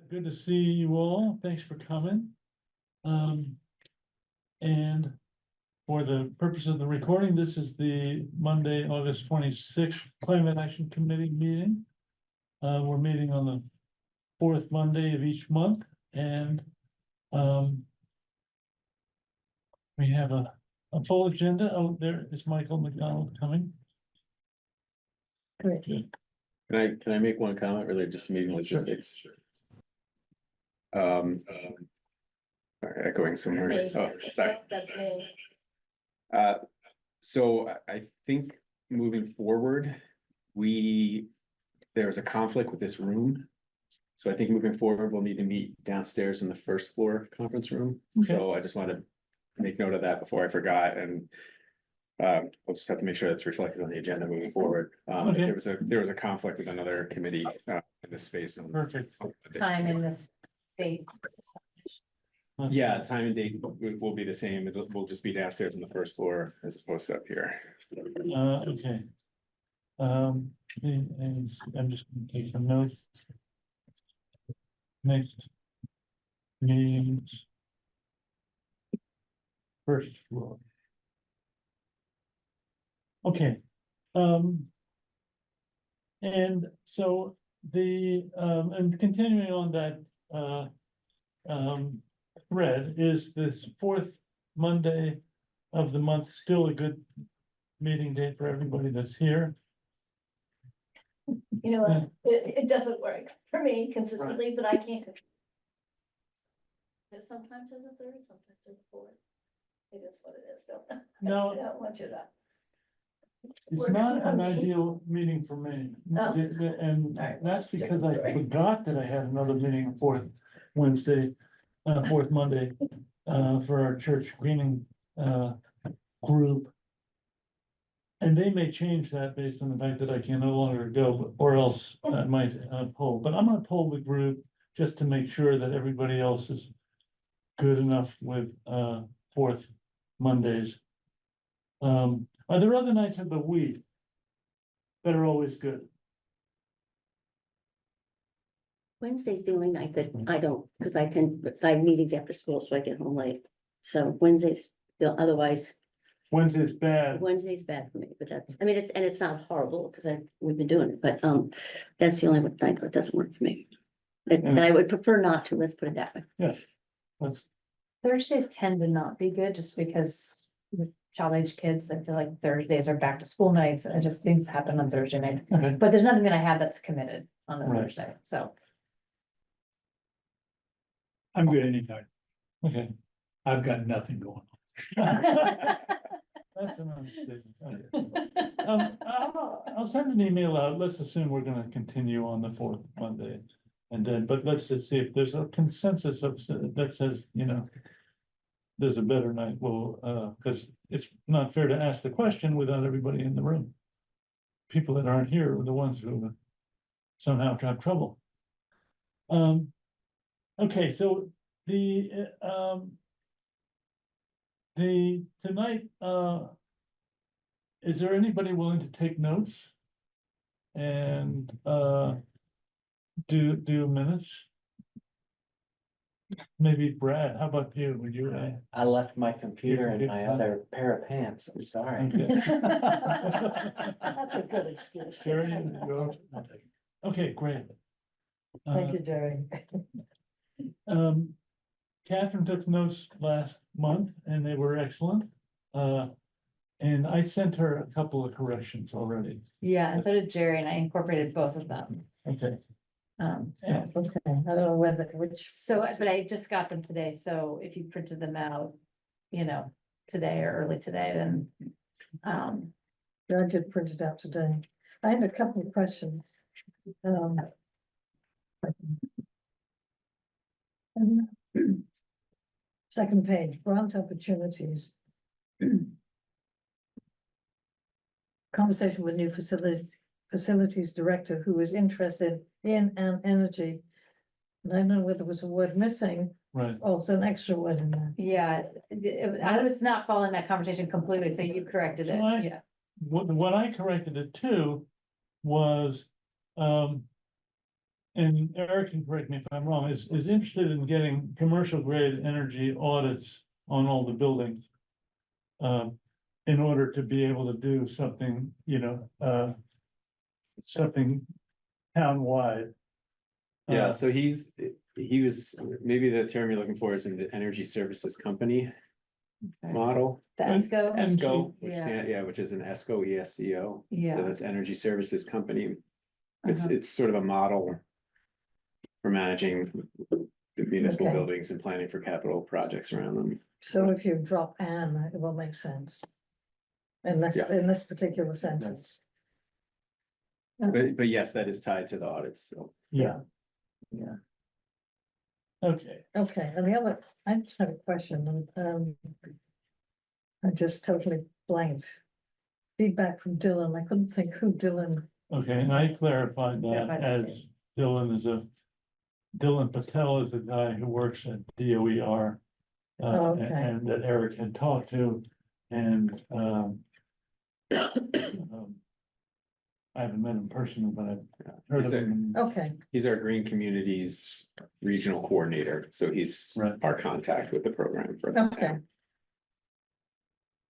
good to see you all. Thanks for coming. And for the purpose of the recording, this is the Monday, August 26th Climate Action Committee meeting. We're meeting on the fourth Monday of each month, and we have a full agenda. Oh, there is Michael McDonald coming. Great. Good. Can I make one comment related just to meeting logistics? Echoing some words. Oh, sorry. That's me. So I think moving forward, there was a conflict with this room. So I think moving forward, we'll need to meet downstairs in the first floor conference room. Okay. So I just wanted to make note of that before I forgot, and we'll just have to make sure that's reflected on the agenda moving forward. Okay. There was a conflict with another committee in this space. And Perfect. Time in this state. yeah, time and date will be the same. We'll just be downstairs on the first floor as opposed to up here. Okay. And I'm just gonna take some notes. Next meetings. First floor. Okay. And so and continuing on that, thread, is this fourth Monday of the month still a good meeting date for everybody that's here? You know what, it doesn't work for me consistently, but I can't. Sometimes it's a third, sometimes it's a fourth. It is what it is, don't. No. I don't want you to. It's work not on an me. ideal meeting for me. Oh. And All right, that's stick because with I it. forgot that I had another meeting on fourth Wednesday, fourth Monday, for our church cleaning, group. And they may change that based on the fact that I can no longer go, or else I might poll, but I'm gonna poll the group just to make sure that everybody else is good enough with fourth Mondays. Are there other nights of the week that are always good? Wednesday's the only night that I don't, because I have meetings after school, so I get home late. So Wednesday's, otherwise, Wednesday's bad. Wednesday's bad for me, but that's, I mean, it's not horrible, because we've been doing it, but, that's the only night that doesn't work for me. That I would prefer not to, let's put it that way. That's- Thursdays tend to not be good just because with child age kids, I feel like Thursdays are back to school nights and just things happen on Thursday nights. Okay, But there's nothing that I have that's committed on a Right. Thursday, so. I'm good anytime. okay. I've got nothing going That's an understatement. Okay. I'll send an email out. Let's assume we're gonna continue on the fourth Monday. And then, but let's just see if there's a consensus that says, there's a better night. Well, because it's not fair to ask the question without everybody in the room. People that aren't here are the ones who somehow got trouble. Okay, so tonight, is there anybody willing to take notes? And do minutes? Maybe Brad, how about you? Would you? I left my computer and my other pair of pants. I'm sorry. Okay. That's a good excuse. Jerry, you go? Okay, great. Thank you, Jerry. Catherine took notes last month and they were excellent. And I sent her a couple of corrections already. Yeah, and so did Jerry, and I incorporated both of them. Okay. So, Okay, I don't know whether, which. but I just got them today, so if you printed them out, today or early today, then. I did print it out today. I have a couple of questions. Second page, grant opportunities. Conversation with new facilities director who is interested in an energy. And I don't know whether there was a word missing, Right. or it's an extra word in there. Yeah, I was not following that conversation completely, so you corrected it, So I- yeah. What I corrected it to was, and Eric can correct me if I'm wrong, is interested in getting commercial grade energy audits on all the buildings. In order to be able to do something, something townwide. Yeah, so he was, maybe the term you're looking for is in the energy services company model. The And- ESCO. and- ESCO, which Yeah. which is an ESCO, ESCO. Yeah. So that's energy services company. It's Uh-huh. it's sort of a model for managing the municipal Okay. buildings and planning for capital projects around them. So if you drop Anne, it will make sense. Unless, Yeah. in this particular sentence. But yes, that is tied to the audits, so. Yeah. Yeah. Okay, Okay, and the other, I just have a question, and, I just totally blanked. Feedback from Dylan, I couldn't think who Dylan, okay, and I clarified Yeah, that I as see. Dylan Patel is a guy who works at DOER. Oh, okay. And that Eric had talked to, and, I haven't met him personally, but I've heard He's of a- him. okay, He's our Green Communities Regional Coordinator, so he's Right. our contact with the program for the okay. town.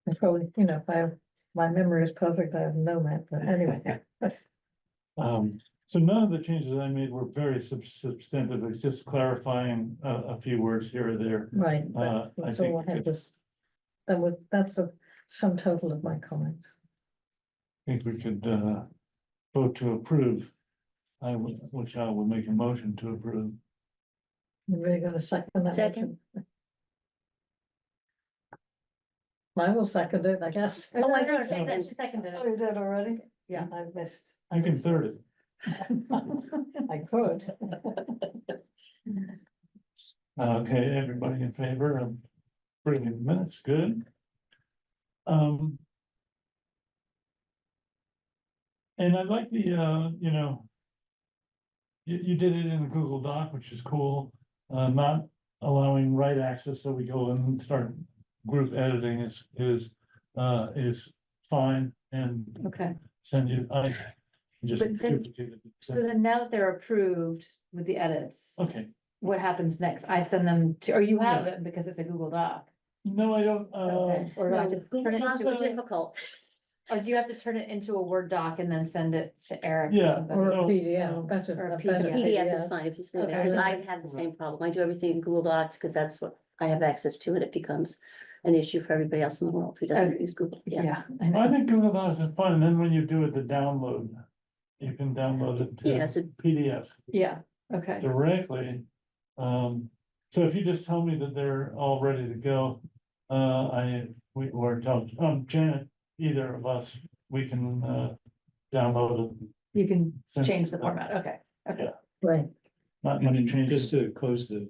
I probably, if my memory is perfect, I have known that, but anyway. So none of the changes I made were very substantive, it's just clarifying a few words here or there. Right, I that's all I think had this, that's the sum total of my comments. think we could, vote to approve. Which I will make a motion to approve. You're really gonna second that? Second. motion? I will second it, I guess. Oh, I No, did she second. seconded Oh, it. you did already? Yeah. I missed. You can third it. I could. Okay, everybody in favor of bringing the minutes, good. And I like the, you did it in a Google Doc, which is cool, not allowing write access, so we go and start group editing is fine, and Okay, send you, I just But then- duplicated it. so then now that they're approved with the edits, Okay, what happens next? I send them to, or you have it because it's a Google Doc? no, I don't, Okay, or do I have to No, turn it Docs into, are difficult. or do you have to turn it into a Word doc and then send it to Eric? Yeah, Or somebody? a So- PDF, better. Or a a better PDF. PDF is fine if you send it, Okay. because I've had the same problem. I do everything in Google Docs, because that's what I have access to, and it becomes an issue for everybody else in the world who doesn't Okay. use Google. Yes. Yeah, I I know. think Google Docs is fun, and then when you do it, the download, you can download it Yeah, to so PDF Yeah, okay, directly. So if you just tell me that they're all ready to go, we or tell, Janet, either of us, we can, download it. you can Send it change to the them. format, okay, okay. Right, Not And much then changes, just to close the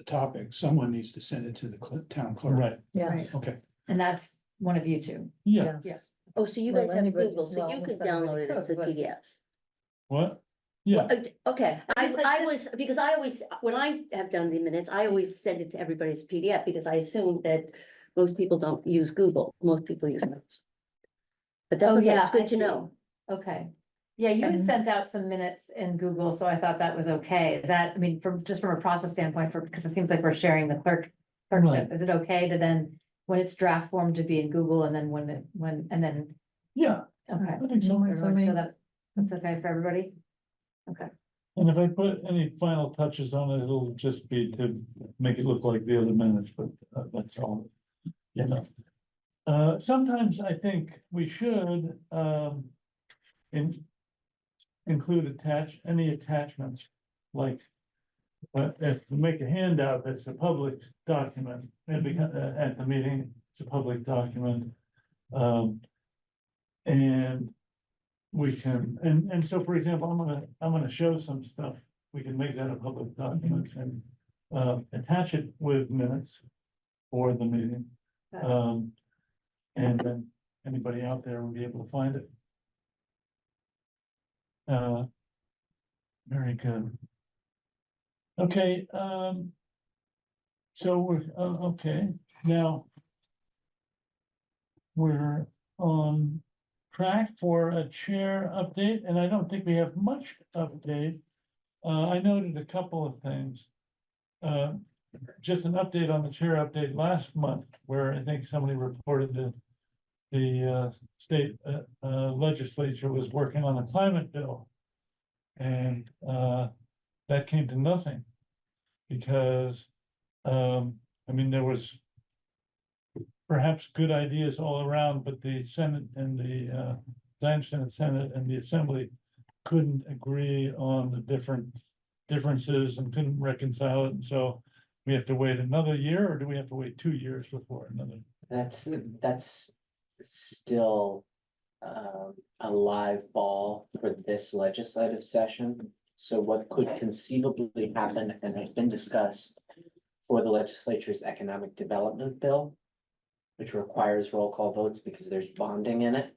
topic, someone needs to send it to the town clerk. right, yes, Okay, And that's one of you two. yeah, yes. Oh, so you Well, guys have anybody- Google, so well, you could almost anybody download it as a could, but- PDF. what? Yeah, Well, okay, I just like I this- was, because I always, when I have done the minutes, I always send it to everybody as PDF, because I assume that most people don't use Google, most people use Notes. But that's Oh, okay, yeah, it's good I to see. know. Okay. Yeah, you had And- sent out some minutes in Google, so I thought that was okay. Is that, I mean, just from a process standpoint, because it seems like we're sharing the clerkship, Right. is it okay to then, when it's draft form to be in Google and then and then, yeah, okay. I think so. No, it's, I Everyone feel mean, that, that's okay for everybody? Okay, And if I put any final touches on it, it'll just be to make it look like the other minutes, but that's all. Sometimes I think we should, include any attachments, like. But if we make a handout that's a public document, maybe at the meeting, it's a public document. And we can, and so, for example, I'm gonna show some stuff, we can make that a public document and attach it with minutes for the meeting. Okay. And then anybody out there will be able to find it. Very good. Okay, so we're, okay, now. We're on track for a chair update, and I don't think we have much update. I noted a couple of things. Just an update on the chair update last month, where I think somebody reported that the state legislature was working on a climate bill. And that came to nothing. Because, I mean, there was perhaps good ideas all around, but the Senate and the Senate and the Assembly couldn't agree on the differences and couldn't reconcile it, and so we have to wait another year, or do we have to wait 2 years before another? That's still a live ball for this legislative session. So what could conceivably happen and has been discussed for the legislature's economic development bill, which requires roll call votes because there's bonding in it.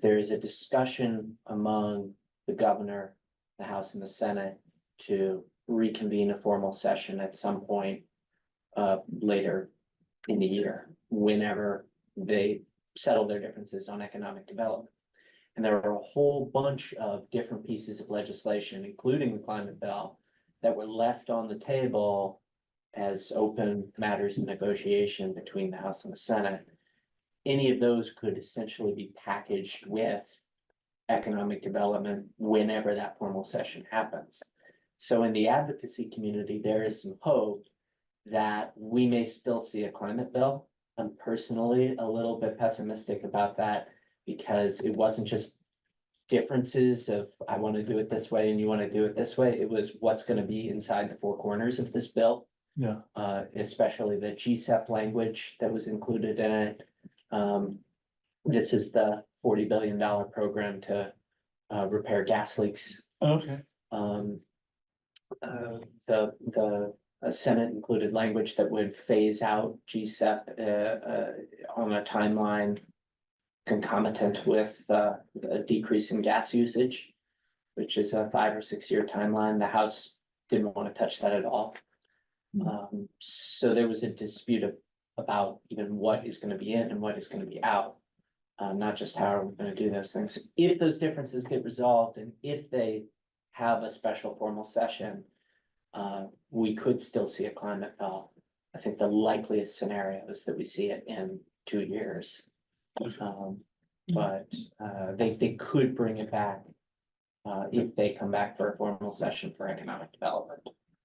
There's a discussion among the governor, the House and the Senate to reconvene a formal session at some point later in the year, whenever they settle their differences on economic development. And there are a whole bunch of different pieces of legislation, including the climate bill, that were left on the table as open matters of negotiation between the House and the Senate. Any of those could essentially be packaged with economic development whenever that formal session happens. So in the advocacy community, there is some hope that we may still see a climate bill. I'm personally a little bit pessimistic about that because it wasn't just differences of I want to do it this way and you want to do it this way. It was what's going to be inside the four corners of this bill. Yeah. Especially the GSEP language that was included in it. This is the $40 billion program to repair gas leaks. Okay, The Senate included language that would phase out GSEP on a timeline concomitant with a decrease in gas usage, which is a 5 or 6 year timeline. The House didn't want to touch that at all. So there was a dispute about even what is going to be in and what is going to be out. Not just how are we going to do those things. If those differences get resolved and if they have a special formal session, we could still see a climate bill. I think the likeliest scenario is that we see it in 2 years. But they could bring it back if they come back for a formal session for economic development.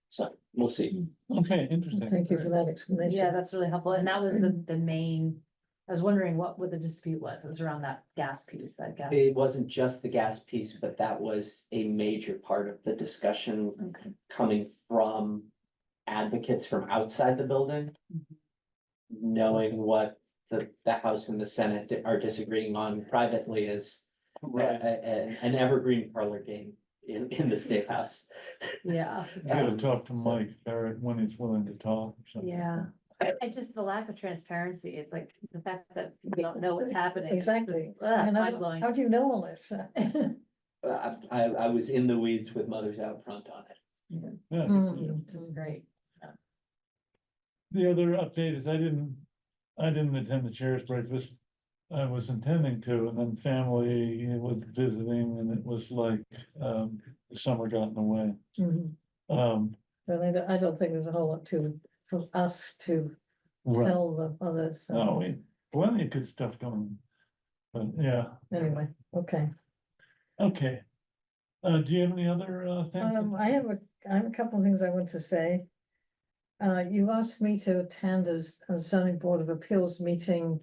So we'll see. okay, interesting. Thank you for that explanation. Yeah, that's really helpful. And that was the main, I was wondering what the dispute was. It was around that gas piece, that gas. It wasn't just the gas piece, but that was a major part of the discussion Okay. coming from advocates from outside the building. Knowing what the House and the Senate are disagreeing on privately is an evergreen parlor game in the State House. Yeah. You gotta talk to Mike Barrett when he's willing to talk or something. Yeah. And just the lack of transparency, it's like the fact that we don't know what's happening. Exactly. Ugh, And mind blowing. how do you know all this? I was in the weeds with Mothers Out Front on it. Yeah. Mm. Which is great. The other update is I didn't attend the chair's breakfast. I was intending to, and then family was visiting and it was like, the summer got in the way. Mhm. But I don't think there's a whole lot for us to Right. tell the others. so No, plenty of good stuff going, but yeah, Anyway, okay. okay. Do you have any other, things? I have a couple of things I want to say. You asked me to attend a zoning board of appeals meeting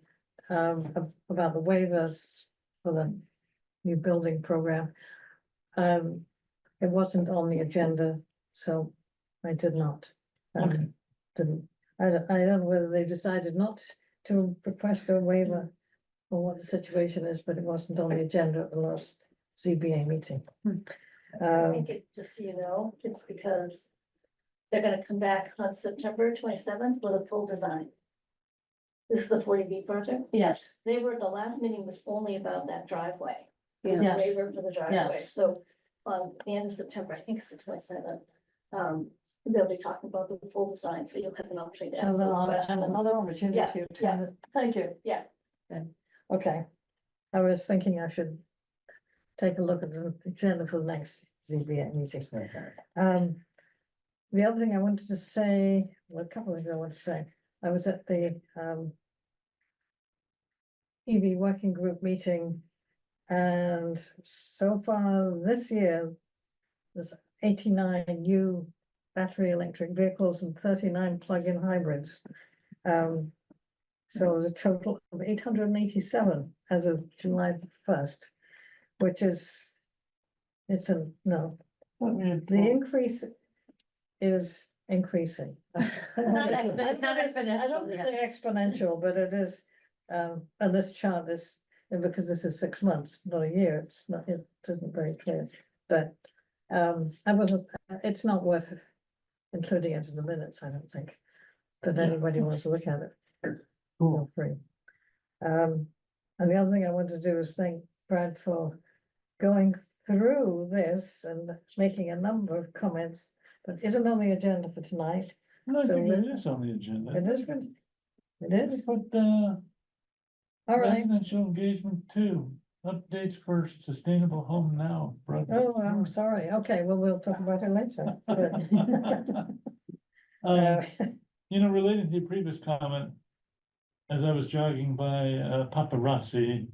about the waivers for the new building program. It wasn't on the agenda, so I did not. Okay. I don't know whether they decided not to request a waiver or what the situation is, but it wasn't on the agenda at the last ZBA meeting. I think it, just so you know, it's because they're gonna come back on September 27th with a full design. This is the 40B project. Yes, The last meeting was only about that driveway. It was a Yes. waiver for the driveway. Yes. So at the end of September, I think it's the 27th, they'll be talking about the full design, so you'll have an opportunity to so ask then some I'll have questions. another opportunity Yeah, to attend it. Thank you. Yeah. Then, okay. I was thinking I should take a look at the agenda for the next ZBA meeting. The other thing I wanted to say, well, a couple of things I want to say, I was at the, EV working group meeting. And so far this year, there's 89 new battery electric vehicles and 39 plug-in hybrids. So it was a total of 887 as of July 1st, which is, it's a, no, the increase is increasing. It's not exponential. I don't yeah. think exponential, but it is, and this chart is, and because this is 6 months, not a year, it's not, it isn't very clear, but, I wasn't, it's not worth including it in the minutes, I don't think. But anybody wants to look at it, feel free. And the other thing I want to do is thank Brad for going through this and making a number of comments that isn't on the agenda for tonight. No, I So think we- it is on the agenda. It is, it Let's is, put, all right. residential engagement 2, updates for sustainable home now. Brother. Oh, I'm sorry. Okay, well, we'll talk about it later. Um, you know, relating to your previous comment, as I was jogging by Paparazzi,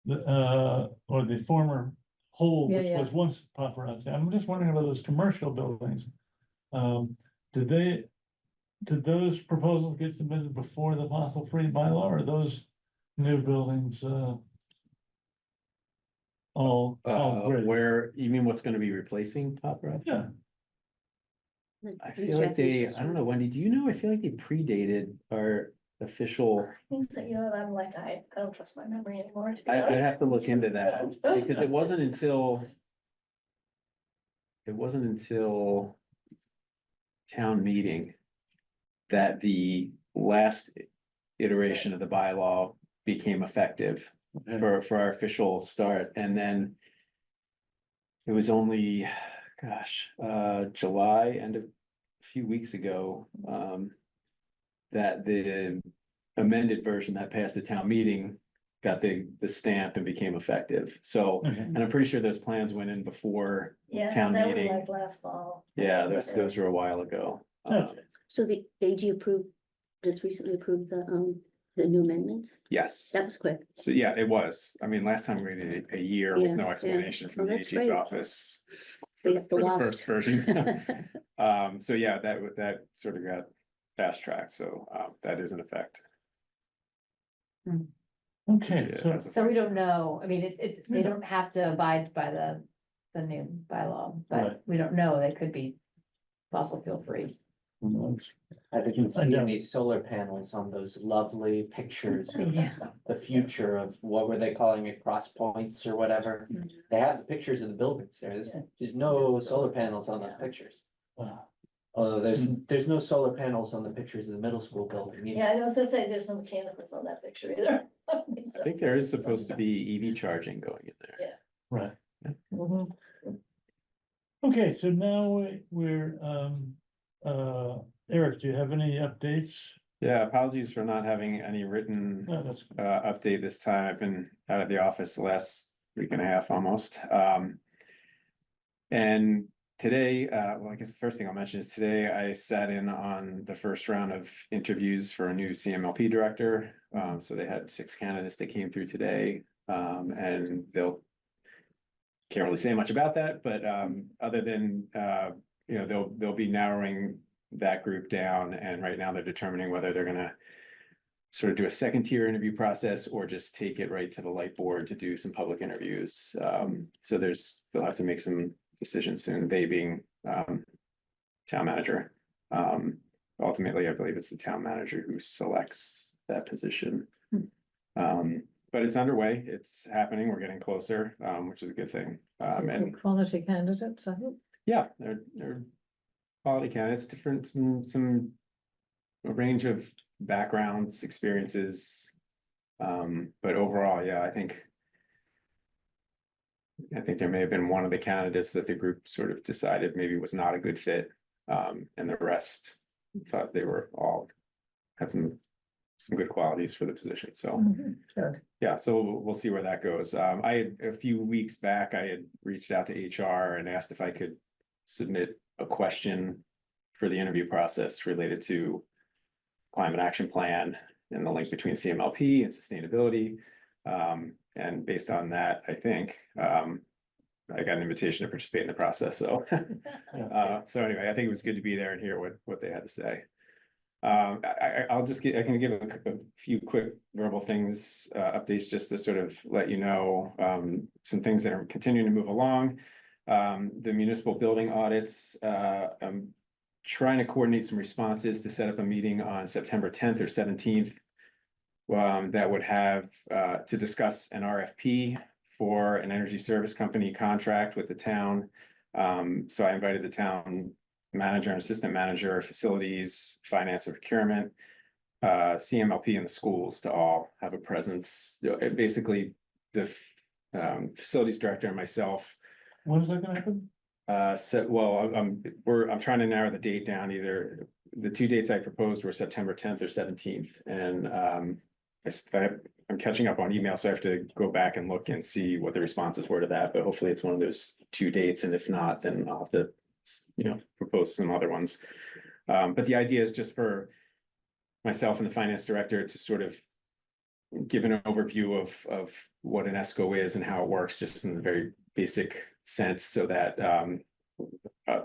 or the former Hole, Yeah, which yeah. was once Paparazzi, I'm just wondering about those commercial buildings. Did those proposals get submitted before the fossil-free bylaw, or are those new buildings, all great? Where, you mean what's gonna be replacing paparazzi? Yeah, I feel like they, I don't know, Wendy, do you know? I feel like they predated our official. Things that, you know, I'm like, I don't trust my memory anymore. To be I'd honest. have to look into that, because it wasn't until. It wasn't until. Town meeting. That the last iteration of the bylaw became effective for our official start, and then. It was only, gosh, July, and a few weeks ago, that the amended version that passed the town meeting got the stamp and became effective. So, okay. and I'm pretty sure those plans went in before, Yeah, Town that was meeting. like last fall. yeah, those were a while ago. Okay. So the AG approved, just recently approved the new amendments? Yes, That was quick. so yeah, it was. I mean, last time we did a year with Yeah, no yeah. explanation from Oh, the that's AG's great. office. Straight up the For the lost. first version. So yeah, that sort of got fast tracked, so that is in effect. Okay, Yeah, so that's So we effective. don't know, I mean, they don't have to abide by the new bylaw, Right. but we don't know, they could be fossil fuel free. who knows? As you can I see know. in these solar panels on those lovely pictures, of Yeah. the future of, what were they calling it, cross points or whatever? They have the pictures of the buildings there. There's no solar panels on those pictures. Wow. Although there's no solar panels on the pictures of the middle school building either. Yeah, I was gonna say, there's no mechanicals on that picture either. I think there is supposed to be EV charging going in there. Right. Yeah. Mhm. Okay, so now we're, Eric, do you have any updates? Yeah, apologies for not having any written No, that's, update this time. I've been out of the office the last week and a half almost. And today, well, I guess the first thing I'll mention is today I sat in on the first round of interviews for a new CMLP director. So they had 6 candidates that came through today, and can't really say much about that, but other than they'll be narrowing that group down, and right now they're determining whether they're gonna sort of do a second tier interview process or just take it right to the light board to do some public interviews. So they'll have to make some decisions soon, they being town manager. Ultimately, I believe it's the town manager who selects that position. But it's underway, it's happening, we're getting closer, which is a good thing. Some And good quality candidates, I hope. yeah, they're quality candidates, different, some a range of backgrounds, experiences. But overall, yeah, I think there may have been one of the candidates that the group sort of decided maybe was not a good fit. And the rest thought they were all had some some good qualities for the position, so. Good. Yeah, so we'll see where that goes. I had, a few weeks back, I had reached out to HR and asked if I could submit a question for the interview process related to climate action plan and the link between CMLP and sustainability. And based on that, I think, I got an invitation to participate in the process, so. So anyway, I think it was good to be there and hear what they had to say. I'll just I can give a few quick verbal things, updates, just to sort of let you know, some things that are continuing to move along. The municipal building audits, I'm trying to coordinate some responses to set up a meeting on September 10th or 17th. That would have, to discuss an RFP for an energy service company contract with the town. So I invited the town manager and assistant manager, facilities, finance and procurement, CMLP and the schools to all have a presence. Basically, the facilities director and myself. When is that gonna happen? I'm trying to narrow the date down. Either the two dates I proposed were September 10th or 17th, and I'm catching up on email, so I have to go back and look and see what the responses were to that. But hopefully, it's one of those two dates, and if not, then I'll have to, propose some other ones. But the idea is just for myself and the finance director to sort of give an overview of what an ESCO is and how it works, just in the very basic sense, so that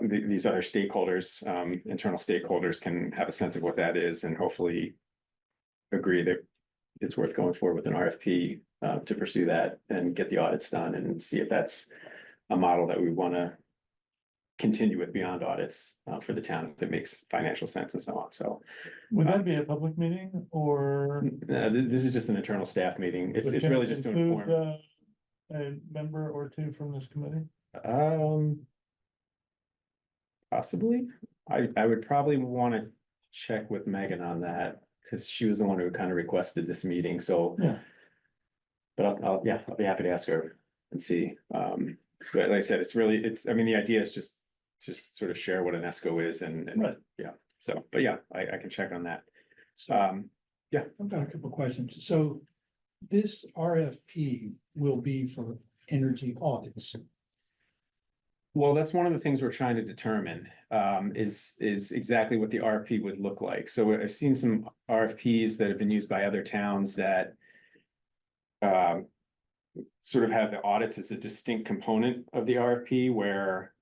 these other stakeholders, internal stakeholders, can have a sense of what that is, and hopefully agree that it's worth going forward with an RFP to pursue that and get the audits done and see if that's a model that we want to continue with beyond audits for the town, if it makes financial sense and so on. So Would that be a public meeting or? this is just an internal staff meeting. It's Can really just to include, inform. A member or two from this committee? Possibly. I would probably want to check with Megan on that, because she was the one who kind of requested this meeting, so. Yeah. But I'll be happy to ask her and see. But like I said, I mean, the idea is just sort of share what an ESCO is and Right. yeah, so, but yeah, I can check on that. So I've got a couple of questions. So this RFP will be for energy audits. Well, that's one of the things we're trying to determine, is exactly what the RFP would look like. So I've seen some RFPs that have been used by other towns that sort of have the audits as a distinct component of the RFP, where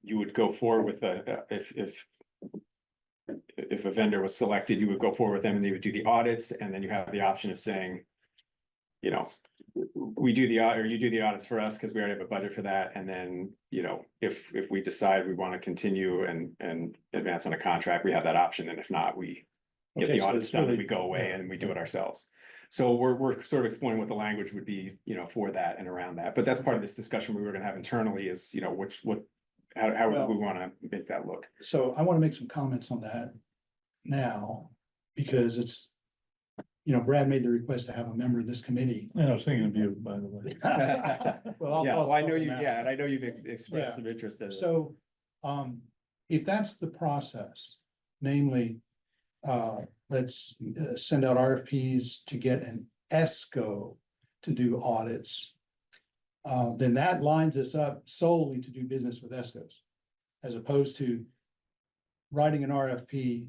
you would go forward with if a vendor was selected, you would go forward with them and they would do the audits, and then you have the option of saying, we do the audit, or you do the audits for us because we already have a budget for that. And then, if we decide we want to continue and advance on a contract, we have that option. And if not, we get Okay, the so audits it's done and really- we go away and we do it ourselves. So we're sort of exploring what the language would be, for that and around that. But that's part of this discussion we were gonna have internally is, how Well- we want to make that look. So I want to make some comments on that now, because it's, Brad made the request to have a member of this committee. Yeah, I was thinking of you, by the way. Well, Yeah, I'll well, I know talk you, about yeah, that. and I know you've expressed Yeah. some interest in it. So, if that's the process, namely, let's send out RFPs to get an ESCO to do audits. Then that lines us up solely to do business with ESCOs, as opposed to writing an RFP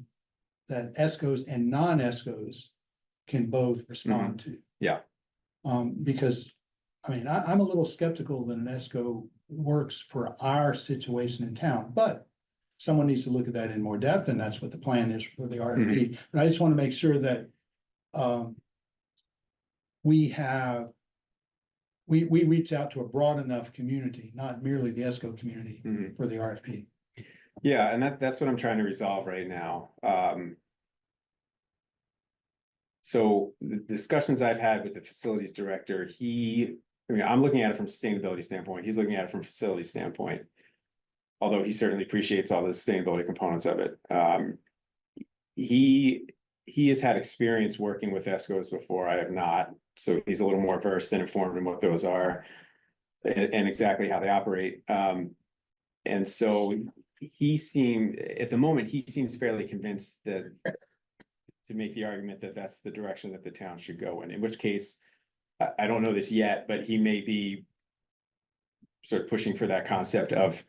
that ESCOs and non-ESCOs can both respond to. Yeah. Because, I'm a little skeptical that an ESCO works for our situation in town, but someone needs to look at that in more depth, and that's what the plan is for the RFP. But I just want to make sure that we reach out to a broad enough community, not merely the ESCO community, Mhm. for the RFP. Yeah, and that's what I'm trying to resolve right now. So the discussions I've had with the facilities director, I'm looking at it from a sustainability standpoint, he's looking at it from a facility standpoint. Although he certainly appreciates all the sustainability components of it. He has had experience working with ESCOs before, I have not, so he's a little more versed and informed in what those are and exactly how they operate. And so at the moment, he seems fairly convinced that to make the argument that that's the direction that the town should go in which case, I don't know this yet, but he may be sort of pushing for that concept of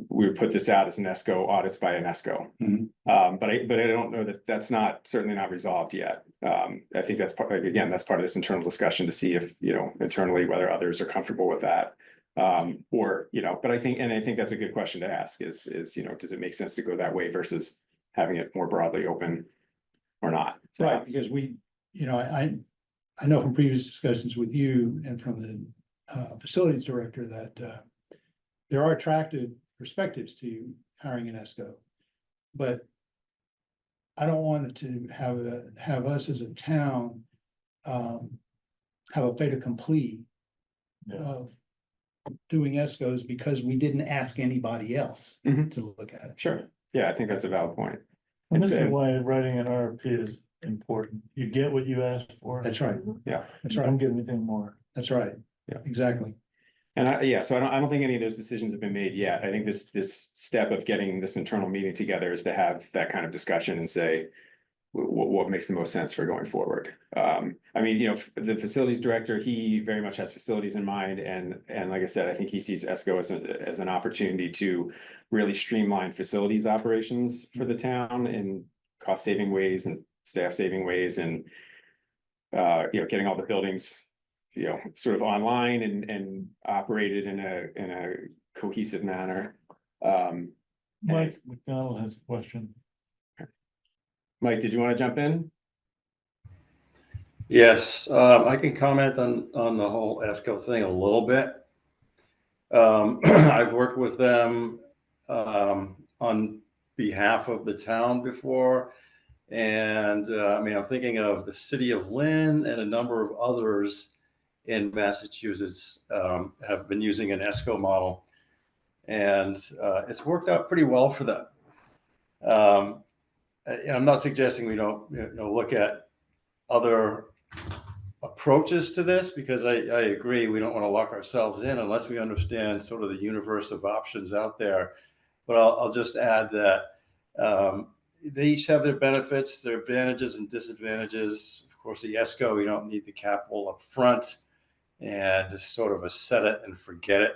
we would put this out as an ESCO, audits by an ESCO. Mhm. But I don't know that that's certainly not resolved yet. I think that's part, again, that's part of this internal discussion to see if, internally, whether others are comfortable with that. Or, but I think that's a good question to ask is, does it make sense to go that way versus having it more broadly open or not? So, Right, because I know from previous discussions with you and from the facilities director that there are attractive perspectives to hiring an ESCO. But I don't want it to have us as a town have a fait accompli Yeah. of doing ESCOs because we didn't ask anybody else Mhm. to look at it. Sure. Yeah, I think that's a valid point. And this It's is a- why writing an RFP is important. You get what you asked for. That's right. Yeah. That's You right. don't get anything more. That's right. Yeah. Exactly. And so I don't think any of those decisions have been made yet. I think this step of getting this internal meeting together is to have that kind of discussion and say what makes the most sense for going forward. I mean, the facilities director, he very much has facilities in mind, and like I said, I think he sees ESCO as an opportunity to really streamline facilities operations for the town in cost saving ways and staff saving ways, and getting all the buildings sort of online and operated in a cohesive manner. Mike McDonald has a question. Mike, did you want to jump in? Yes, I can comment on the whole ESCO thing a little bit. I've worked with them on behalf of the town before. And I'm thinking of the city of Lynn and a number of others in Massachusetts have been using an ESCO model. And it's worked out pretty well for them. And I'm not suggesting we don't look at other approaches to this, because I agree we don't want to lock ourselves in unless we understand sort of the universe of options out there. But I'll just add that they each have their benefits, their advantages and disadvantages. Of course, the ESCO, you don't need the capital up front, and it's sort of a set it and forget it.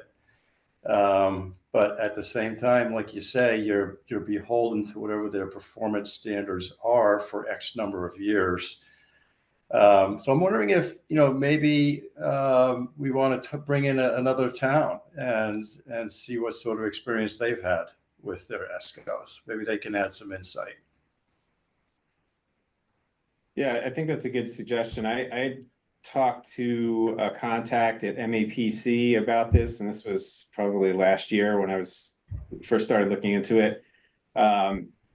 But at the same time, like you say, you're beholden to whatever their performance standards are for X number of years. So I'm wondering if, maybe we want to bring in another town and see what sort of experience they've had with their ESCOs. Maybe they can add some insight. Yeah, I think that's a good suggestion. I talked to a contact at MAPC about this, and this was probably last year when I first started looking into it.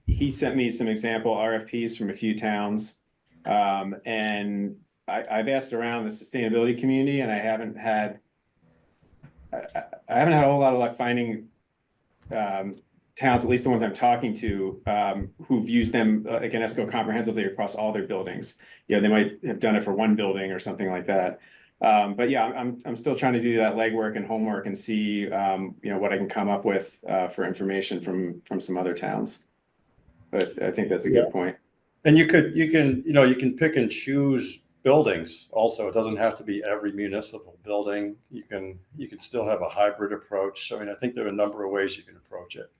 He sent me some example RFPs from a few towns. And I've asked around the sustainability community, and I haven't had a whole lot of luck finding towns, at least the ones I'm talking to, who've used them like an ESCO comprehensively across all their buildings. They might have done it for one building or something like that. But yeah, I'm still trying to do that legwork and homework and see what I can come up with for information from some other towns. But I think that's a good point. And you can pick and choose buildings also. It doesn't have to be every municipal building. You can still have a hybrid approach. So I think there are a number of ways you can approach it.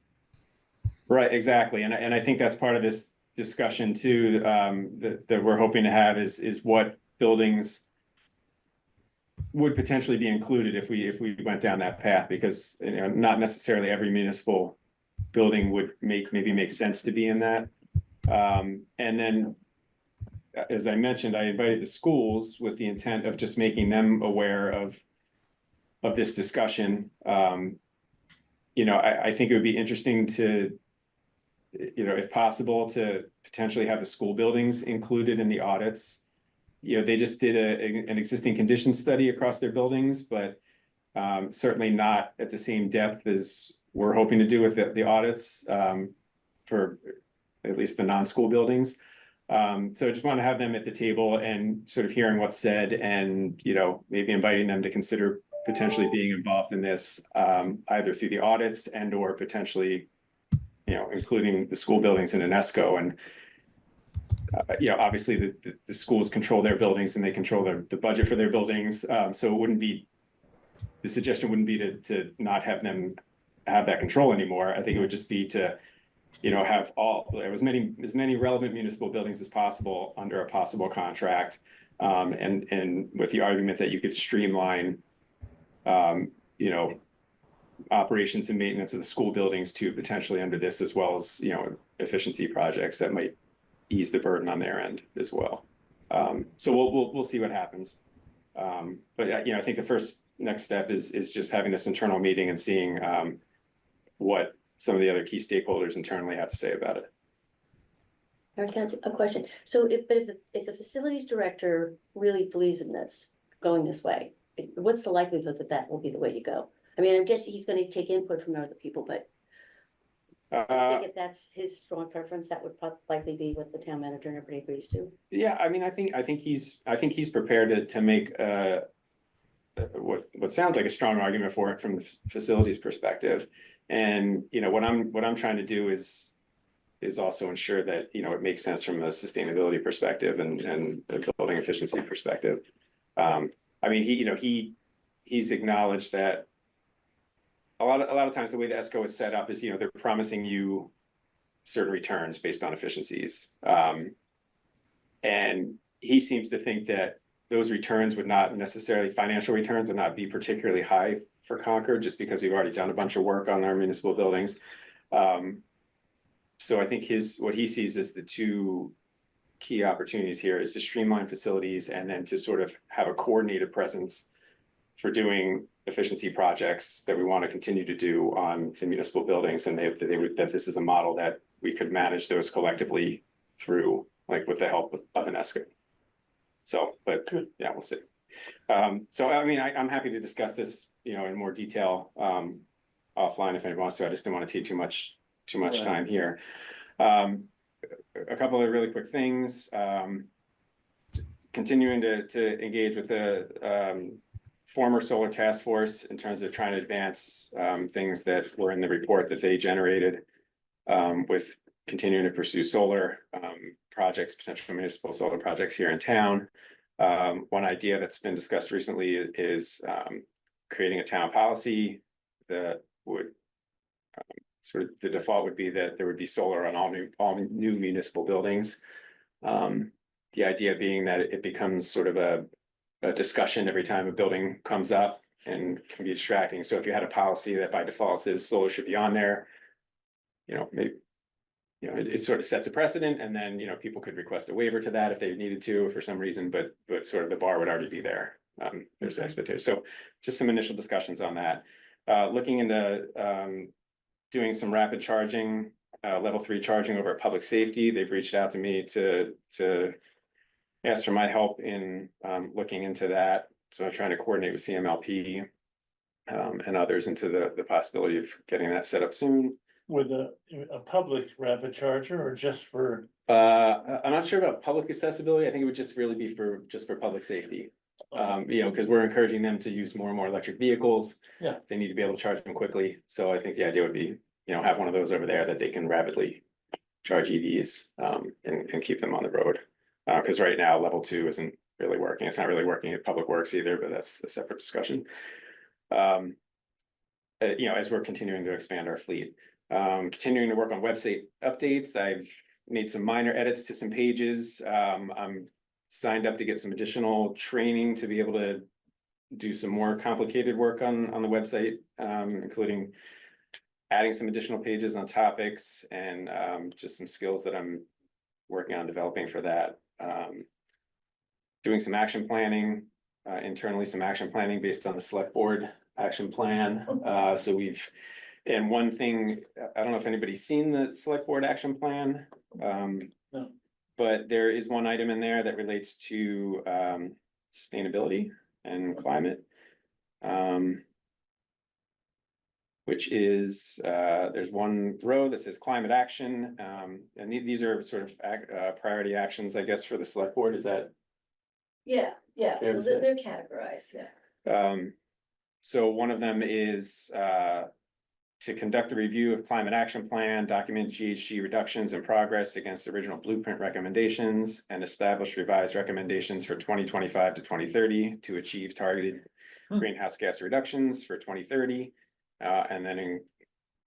Right, exactly. And I think that's part of this discussion too, that we're hoping to have is what buildings would potentially be included if we went down that path, because not necessarily every municipal building would maybe make sense to be in that. And then, as I mentioned, I invited the schools with the intent of just making them aware of this discussion. I think it would be interesting to, if possible, to potentially have the school buildings included in the audits. They just did an existing condition study across their buildings, but certainly not at the same depth as we're hoping to do with the audits for at least the non-school buildings. So I just want to have them at the table and sort of hearing what's said, and maybe inviting them to consider potentially being involved in this, either through the audits and or potentially including the school buildings in an ESCO. And obviously the schools control their buildings and they control the budget for their buildings. So it wouldn't be, the suggestion wouldn't be to not have them have that control anymore. I think it would just be to, have as many relevant municipal buildings as possible under a possible contract. And with the argument that you could streamline, operations and maintenance of the school buildings to potentially under this, as well as, efficiency projects that might ease the burden on their end as well. So we'll see what happens. But I think the first next step is just having this internal meeting and seeing what some of the other key stakeholders internally have to say about it. Eric, can I ask a question? So if the facilities director really believes in this, going this way, what's the likelihood that that will be the way you go? I mean, I guess he's gonna take input from other people, but I think if that's his strong preference, that would likely be what the town manager and everybody agrees to. Yeah, I mean, I think he's prepared to make what sounds like a strong argument for it from the facilities perspective. And what I'm trying to do is also ensure that it makes sense from a sustainability perspective and the building efficiency perspective. I mean, he's acknowledged that a lot of times the way the ESCO is set up is they're promising you certain returns based on efficiencies, and he seems to think that those returns would not necessarily, financial returns would not be particularly high for Concord, just because we've already done a bunch of work on our municipal buildings. So I think what he sees as the two key opportunities here is to streamline facilities and then to sort of have a coordinated presence for doing efficiency projects that we want to continue to do on the municipal buildings, and that this is a model that we could manage those collectively through, like with the help of an ESCO. So, but yeah, we'll see. So I mean, I'm happy to discuss this, in more detail offline if anyone wants to. I just didn't want to take too much time here. A couple of really quick things. Continuing to engage with the former solar task force in terms of trying to advance things that were in the report that they generated, with continuing to pursue solar projects, potential municipal solar projects here in town. One idea that's been discussed recently is creating a town policy that would sort of, the default would be that there would be solar on all new municipal buildings. The idea being that it becomes sort of a discussion every time a building comes up and can be distracting. So if you had a policy that by default says solar should be on there, maybe, it sort of sets a precedent, and then, people could request a waiver to that if they needed to for some reason, but sort of the bar would already be there. There's expectation. So just some initial discussions on that. Looking into doing some rapid charging, level 3 charging over at public safety. They've reached out to me to ask for my help in looking into that. So I'm trying to coordinate with CMLP and others into the possibility of getting that set up soon. With a public rapid charger or just for? I'm not sure about public accessibility. I think it would just really be for public safety. Because we're encouraging them to use more and more electric vehicles. Yeah. They need to be able to charge them quickly. So I think the idea would be, have one of those over there that they can rapidly charge EVs and keep them on the road. Because right now level 2 isn't really working. It's not really working at Public Works either, but that's a separate discussion. As we're continuing to expand our fleet, continuing to work on website updates. I've made some minor edits to some pages. I'm signed up to get some additional training to be able to do some more complicated work on the website, including adding some additional pages on topics and just some skills that I'm working on developing for that. Doing some action planning, internally some action planning based on the select board action plan. And one thing, I don't know if anybody's seen the select board action plan. No. But there is one item in there that relates to sustainability and climate. Which is, there's one row that says climate action. And these are sort of priority actions, I guess, for the select board. Is that? Yeah, Fair to so say. they're categorized, yeah. So one of them is to conduct a review of climate action plan, document GHG reductions in progress against original blueprint recommendations, and establish revised recommendations for 2025 to 2030 to achieve targeted greenhouse gas reductions for 2030. And then in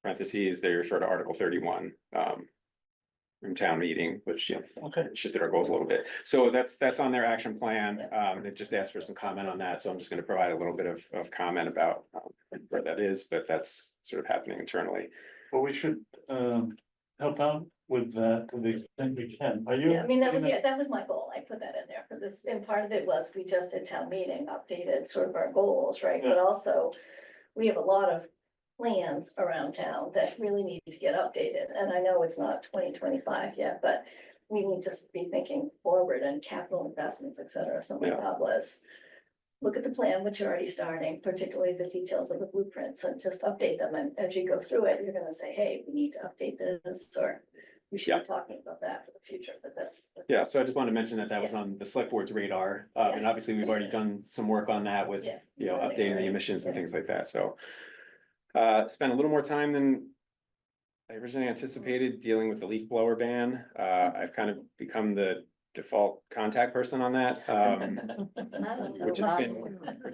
parentheses, they refer to Article 31 from town meeting, which, you know, Okay. shifted our goals a little bit. So that's on their action plan. They just asked for some comment on that, so I'm just gonna provide a little bit of comment about where that is, but that's sort of happening internally. Well, we should, help out with that to the extent we can. Are you? Yeah, I mean, that was my goal. I put that in there for this, and part of it was we just at town meeting updated sort of our goals, right? But also, we have a lot of plans around town that really need to get updated. And I know it's not 2025 yet, but we need to be thinking forward and capital investments, et cetera. So my Yeah. thought was, look at the plan, which you're already starting, particularly the details of the blueprints, and just update them. And as you go through it, you're gonna say, hey, we need to update this, or we should Yeah. be talking about that for the future, but that's. Yeah, so I just wanted to mention that was on the select board's radar. And obviously, we've already done some work on that with, Yeah. you know, updating the emissions and Yeah. things like that, so. Spent a little more time than I originally anticipated dealing with the leaf blower ban. I've kind of become the default contact person on that. Which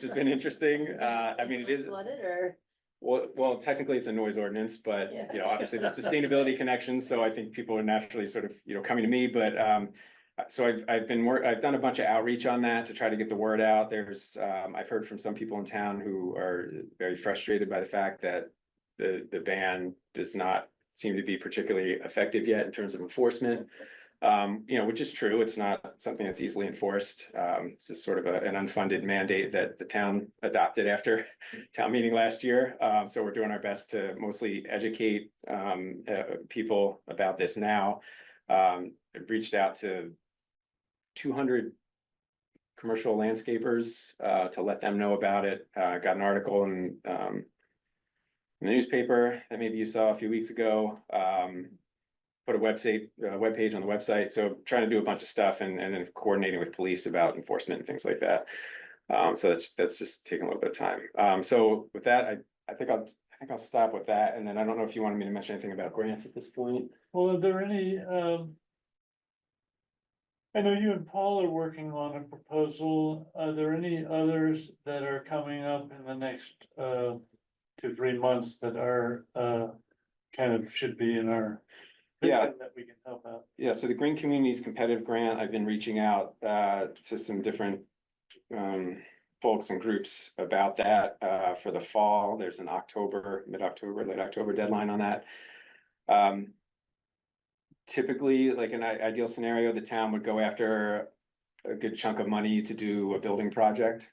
has been interesting. I mean, it is, Flooded or? well, technically it's a noise ordinance, but, Yeah. you know, obviously there's sustainability connections, so I think people are naturally sort of, you know, coming to me, but, so I've done a bunch of outreach on that to try to get the word out. I've heard from some people in town who are very frustrated by the fact that the ban does not seem to be particularly effective yet in terms of enforcement. You know, which is true. It's not something that's easily enforced. It's just sort of an unfunded mandate that the town adopted after town meeting last year. So we're doing our best to mostly educate people about this now. I've reached out to 200 commercial landscapers to let them know about it. Got an article in the newspaper that maybe you saw a few weeks ago. Put a webpage on the website. So trying to do a bunch of stuff and then coordinating with police about enforcement and things like that. So that's just taking a little bit of time. So with that, I think I'll stop with that. And then I don't know if you wanted me to mention anything about grants at this point. Well, are there any, I know you and Paul are working on a proposal. Are there any others that are coming up in the next 2-3 months that are kind of should be in our Yeah. that we can help out? Yeah, so the Green Communities Competitive Grant, I've been reaching out to some different folks and groups about that for the fall. There's an mid-October, late October deadline on that. Typically, like an ideal scenario, the town would go after a good chunk of money to do a building project.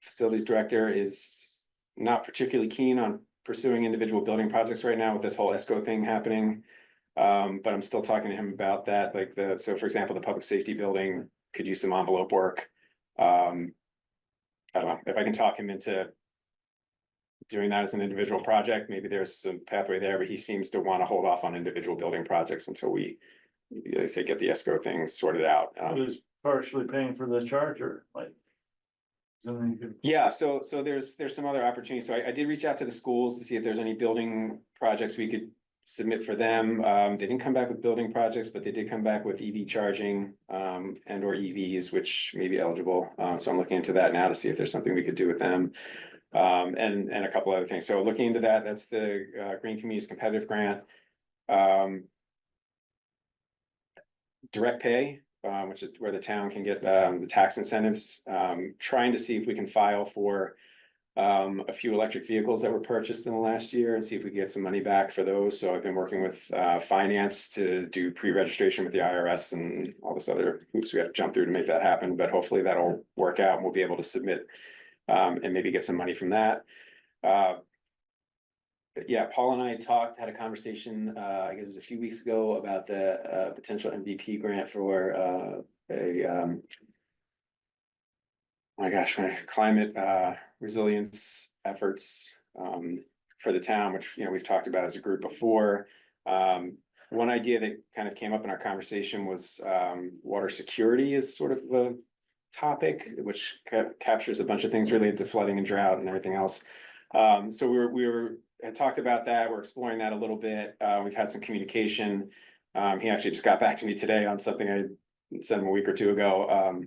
Facilities director is not particularly keen on pursuing individual building projects right now with this whole ESCO thing happening. But I'm still talking to him about that, so for example, the public safety building could use some envelope work. I don't know, if I can talk him into doing that as an individual project, maybe there's some pathway there, but he seems to want to hold off on individual building projects until we, like I say, get the ESCO thing sorted out. It is partially paying for the charger, like. Something you could. Yeah, so there's some other opportunities. So I did reach out to the schools to see if there's any building projects we could submit for them. They didn't come back with building projects, but they did come back with EV charging and or EVs, which may be eligible. So I'm looking into that now to see if there's something we could do with them. And a couple other things. So looking into that, that's the Green Communities Competitive Grant. Direct pay, which is where the town can get the tax incentives. Trying to see if we can file for a few electric vehicles that were purchased in the last year and see if we can get some money back for those. So I've been working with finance to do pre-registration with the IRS and all this other hoops we have to jump through to make that happen. But hopefully that'll work out and we'll be able to submit and maybe get some money from that. But yeah, Paul and I had a conversation, I guess it was a few weeks ago about the potential MVP grant for my climate resilience efforts for the town, which, you know, we've talked about as a group before. One idea that kind of came up in our conversation was water security is sort of the topic, which captures a bunch of things related to flooding and drought and everything else. So had talked about that, we're exploring that a little bit, we've had some communication. He actually just got back to me today on something I sent him a week or two ago.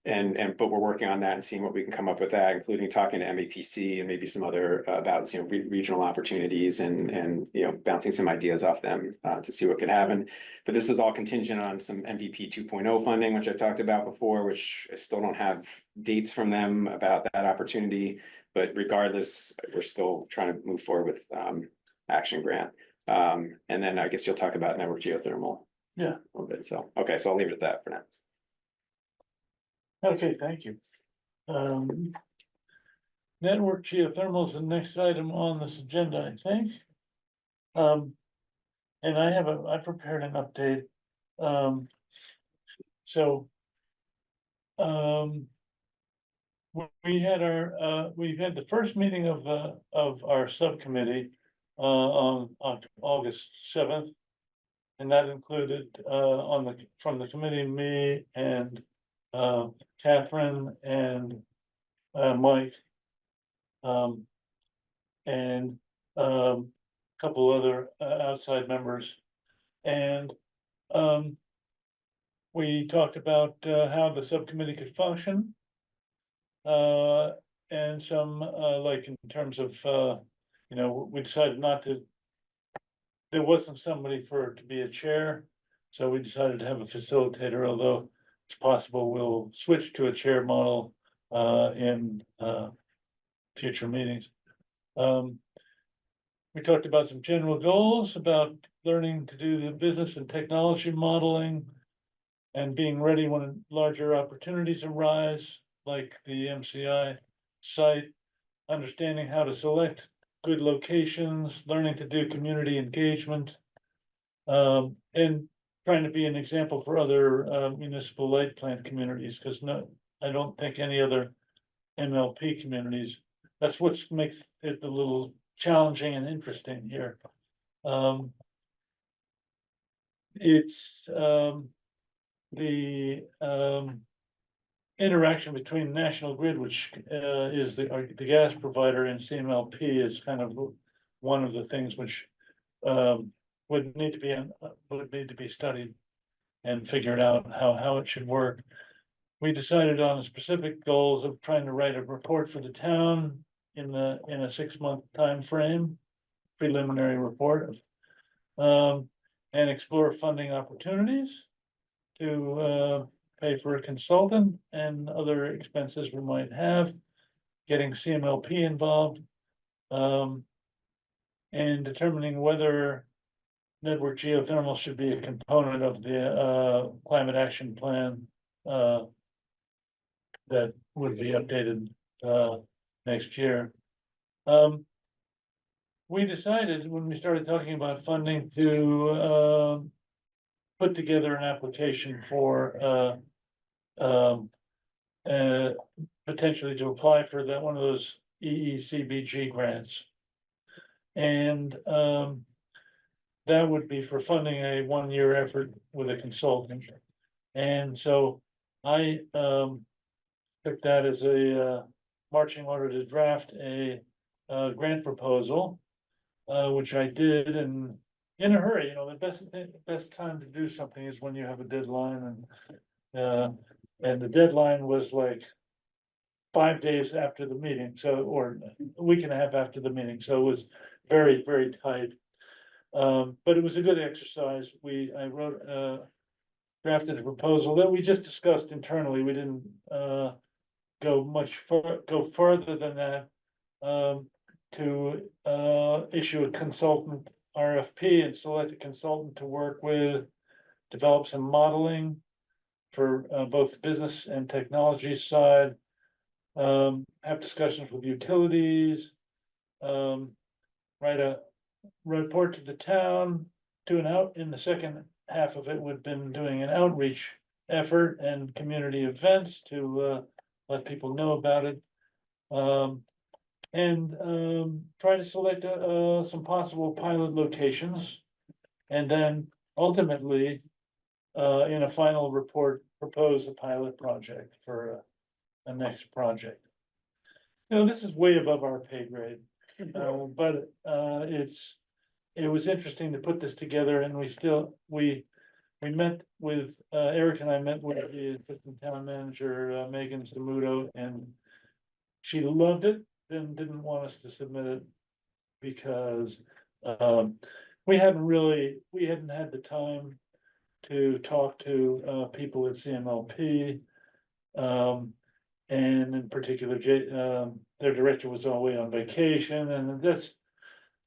But we're working on that and seeing what we can come up with that, including talking to MEPC and maybe some other about, regional opportunities and, bouncing some ideas off them to see what could happen. But this is all contingent on some MVP 2.0 funding, which I've talked about before, which I still don't have dates from them about that opportunity. But regardless, we're still trying to move forward with action grant. And then I guess you'll talk about network geothermal. Yeah. A little bit. So, okay, so I'll leave it at that for now. Okay, thank you. Network geothermal is the next item on this agenda, I think. And I prepared an update. We've had the first meeting of our subcommittee on August 7th. And that included from the committee, me and Catherine and Mike. And a couple other outside members. And we talked about how the subcommittee could function. And some like in terms of we decided not to. There wasn't somebody to be a chair, so we decided to have a facilitator, although it's possible we'll switch to a chair model in future meetings. We talked about some general goals about learning to do the business and technology modeling and being ready when larger opportunities arise, like the MCI site, understanding how to select good locations, learning to do community engagement, and trying to be an example for other municipal light plant communities, because I don't think any other MLP communities. That's what makes it a little challenging and interesting here. It's the interaction between National Grid, which is the gas provider, and CMLP is kind of one of the things which would need to be studied and figured out how it should work. We decided on specific goals of trying to write a report for the town in a 6-month time frame, preliminary report, and explore funding opportunities to pay for a consultant and other expenses we might have, getting CMLP involved, and determining whether network geothermal should be a component of the climate action plan that would be updated next year. We decided when we started talking about funding to put together an application for potentially to apply for one of those EECBG grants. And that would be for funding a 1-year effort with a consultant. And so I took that as a marching order to draft a grant proposal, which I did in a hurry. The best time to do something is when you have a deadline, and the deadline was like 5 days after the meeting, or a week and a half after the meeting, so it was very, very tight. But it was a good exercise. I drafted a proposal that we just discussed internally. We didn't go further than that, to issue a consultant RFP and select a consultant to work with, develop some modeling for both the business and technology side, have discussions with utilities, write a report to the town, in the second half of it, we've been doing an outreach effort and community events to let people know about it. And try to select some possible pilot locations, and then ultimately in a final report, propose a pilot project for a next project. This is way above our pay grade. But it was interesting to put this together and we met with, Eric and I met with the assistant town manager, Megan Samuto, and she loved it and didn't want us to submit it because, we hadn't had the time to talk to, people at CMLP. And in particular, their director was away on vacation, and that's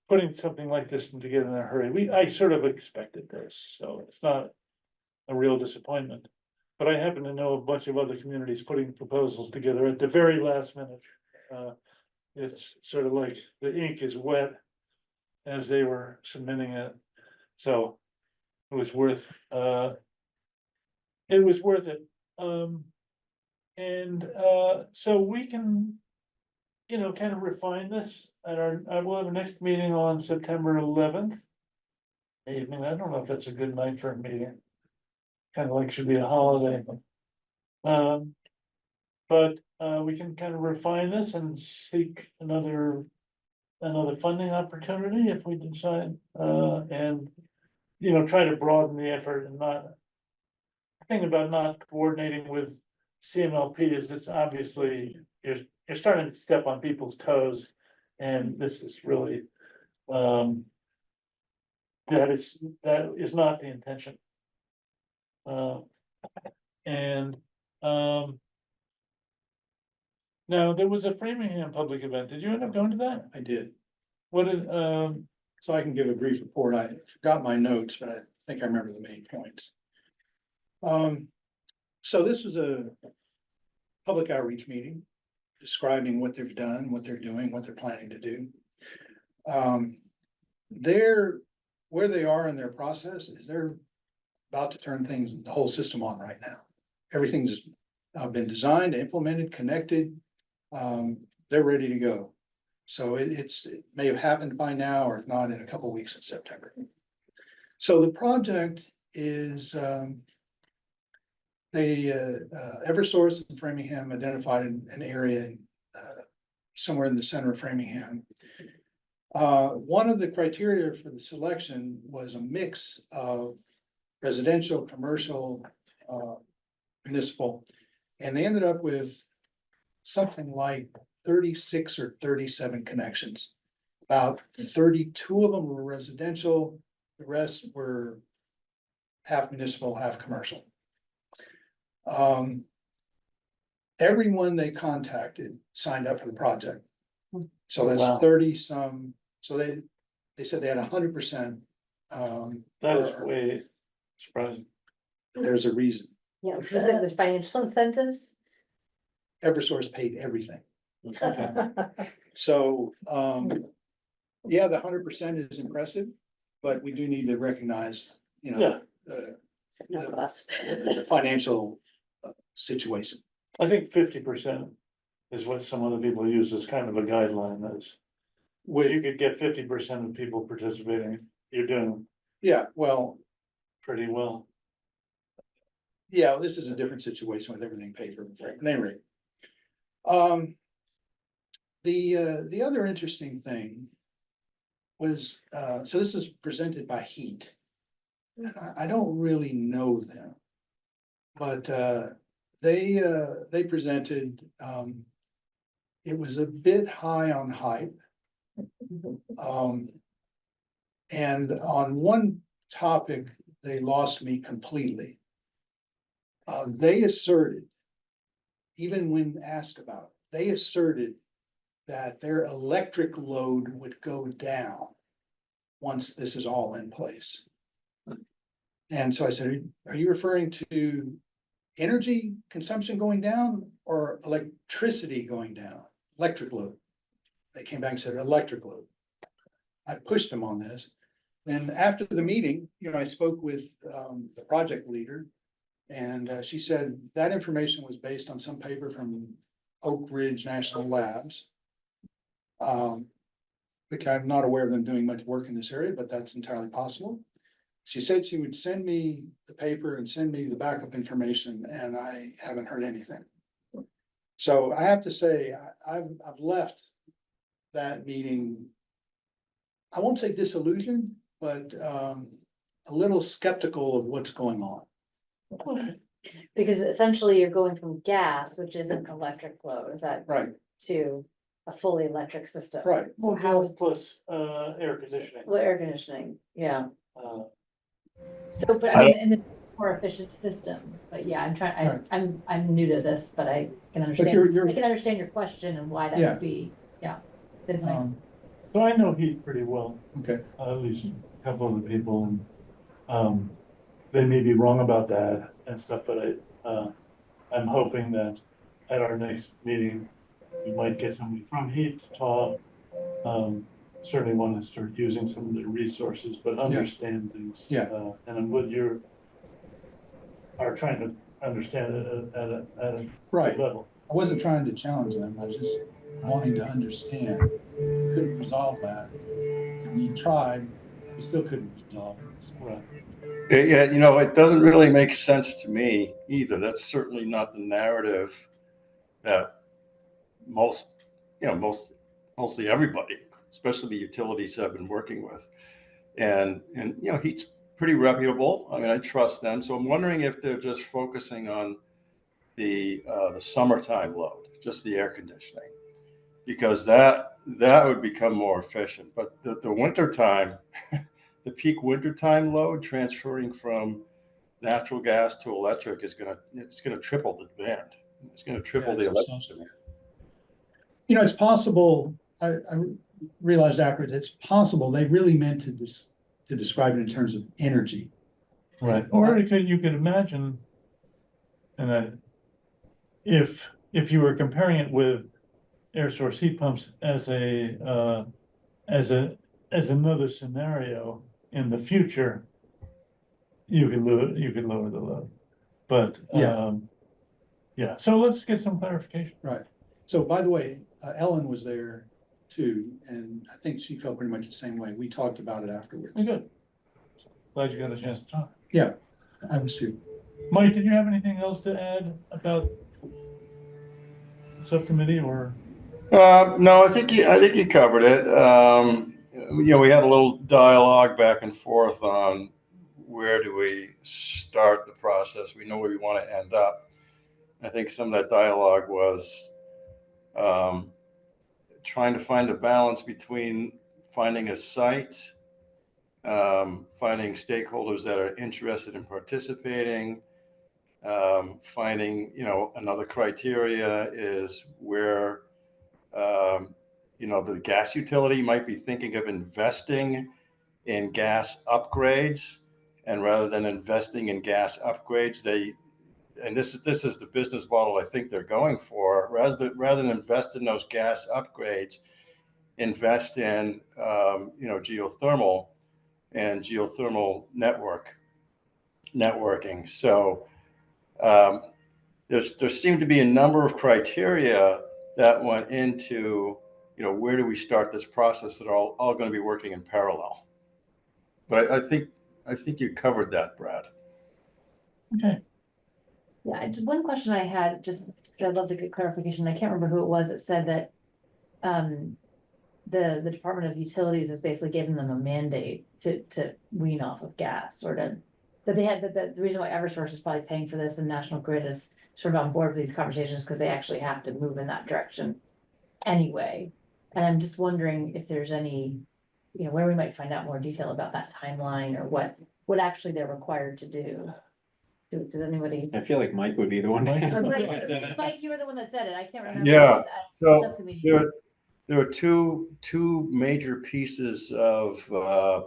putting something like this together in a hurry. I sort of expected this, so it's not a real disappointment. But I happen to know a bunch of other communities putting proposals together at the very last minute. It's sort of like the ink is wet as they were submitting it, so it was worth it. So we can, kind of refine this at we'll have a next meeting on September 11th. Evening, I don't know if that's a good night for a meeting. Kind of like should be a holiday. But we can kind of refine this and seek another funding opportunity if we decide, and, try to broaden the effort and not. The thing about not coordinating with CMLP is it's obviously, you're starting to step on people's toes. And this is really, that is not the intention. Now there was a Framingham public event. Did you end up going to that? I did. What did, So I can give a brief report. I forgot my notes, but I think I remember the main points. So this was a public outreach meeting describing what they've done, what they're doing, what they're planning to do. Where they are in their process is they're about to turn the whole system on right now. Everything's been designed, implemented, connected. They're ready to go. So it may have happened by now, or if not, in a couple of weeks in September. So the project is, Eversource in Framingham identified an area somewhere in the center of Framingham. One of the criteria for the selection was a mix of residential, commercial, municipal, and they ended up with something like 36 or 37 connections. About 32 of them were residential, the rest were half municipal, half commercial. Everyone they contacted signed up for the project. So that's Wow. 30 some, so they said they had 100%. that is way surprising. There's a reason. Yeah, because it's like the financial incentives. Eversource paid everything. Okay. So, yeah, the 100% is impressive, but we do need to recognize, Yeah. Not us. the financial situation. I think 50% is what some other people use as kind of a guideline. Is if you could get 50% of people participating, you're doing Yeah, well, pretty well. yeah, this is a different situation with everything paid for, at any rate. The other interesting thing was, so this is presented by Heat. I don't really know them. But they presented, it was a bit high on hype. And on one topic, they lost me completely. They asserted, even when asked about it, they asserted that their electric load would go down once this is all in place. And so I said, are you referring to energy consumption going down or electricity going down? Electric load. They came back and said electric load. I pushed them on this. And after the meeting, I spoke with the project leader, and she said that information was based on some paper from Oak Ridge National Labs. Which I'm not aware of them doing much work in this area, but that's entirely possible. She said she would send me the paper and send me the backup information, and I haven't heard anything. So I have to say, I've left that meeting, I won't say disillusioned, but a little skeptical of what's going on. Because essentially you're going from gas, which isn't electric flow, is that Right, to a fully electric system? right. So Well, how, gas plus, air conditioning. well, air conditioning, yeah. Uh, So, but I mean, and it's a more efficient system, but yeah, I'm trying, Right. I'm new to this, but I can you're- understand, I can understand your question and why that Yeah. would be, yeah. Didn't I? So I know Heath pretty well, Okay, at least a couple of the people, and, they may be wrong about that and stuff, but I'm hoping that at our next meeting, we might get somebody from Heath to talk. Certainly want to start using some of their resources, but understand things. Yeah. And what you're are trying to understand it at a right. level. I wasn't trying to challenge them. I was just wanting to understand. Couldn't resolve that. And we tried, we still couldn't resolve it. So, Right. Yeah, you know, it doesn't really make sense to me either. That's certainly not the narrative that most, you know, mostly everybody, especially the utilities have been working with. And you know, he's pretty reputable. I mean, I trust them. So I'm wondering if they're just focusing on the summertime load, just the air conditioning, because that would become more efficient. But the winter time, the peak wintertime load transferring from natural gas to electric it's gonna triple the demand. It's gonna triple the electric demand. you know, it's possible, I realized afterwards, it's possible they really meant to describe it in terms of energy. Right. Or you could imagine, and if you were comparing it with air source heat pumps as another scenario in the future, you could lower the load. But Yeah. yeah, so let's get some clarification. Right. So by the way, Ellen was there too, and I think she felt pretty much the same way. We talked about it afterwards. Good. Glad you got a chance to talk. Yeah, I was too. Mike, did you have anything else to add about the subcommittee or? No, I think you covered it. You know, we had a little dialogue back and forth on where do we start the process. We know where we want to end up. I think some of that dialogue was trying to find the balance between finding a site, finding stakeholders that are interested in participating, finding, you know, another criteria is where, you know, the gas utility might be thinking of investing in gas upgrades, and rather than investing in gas upgrades, and this is the business model I think they're going for, rather than invest in those gas upgrades, invest in you know, geothermal and geothermal networking. So there seemed to be a number of criteria that went into, you know, where do we start this process that are all going to be working in parallel. But I think you covered that, Brad. Okay. Yeah, one question I had, just because I'd love to get clarification, I can't remember who it was that said that, the Department of Utilities has basically given them a mandate to wean off of gas, or to, that they had, that the reason why Eversource is probably paying for this and National Grid is sort of on board with these conversations, because they actually have to move in that direction anyway. And I'm just wondering if there's any, you know, where we might find out more detail about that timeline, or what actually they're required to do. Does anybody? I feel like Mike would be the one. to Mike? answer Mike, that. Mike, you were the one that said it, I can't remember. Yeah, so Subcommittee. there are two major pieces of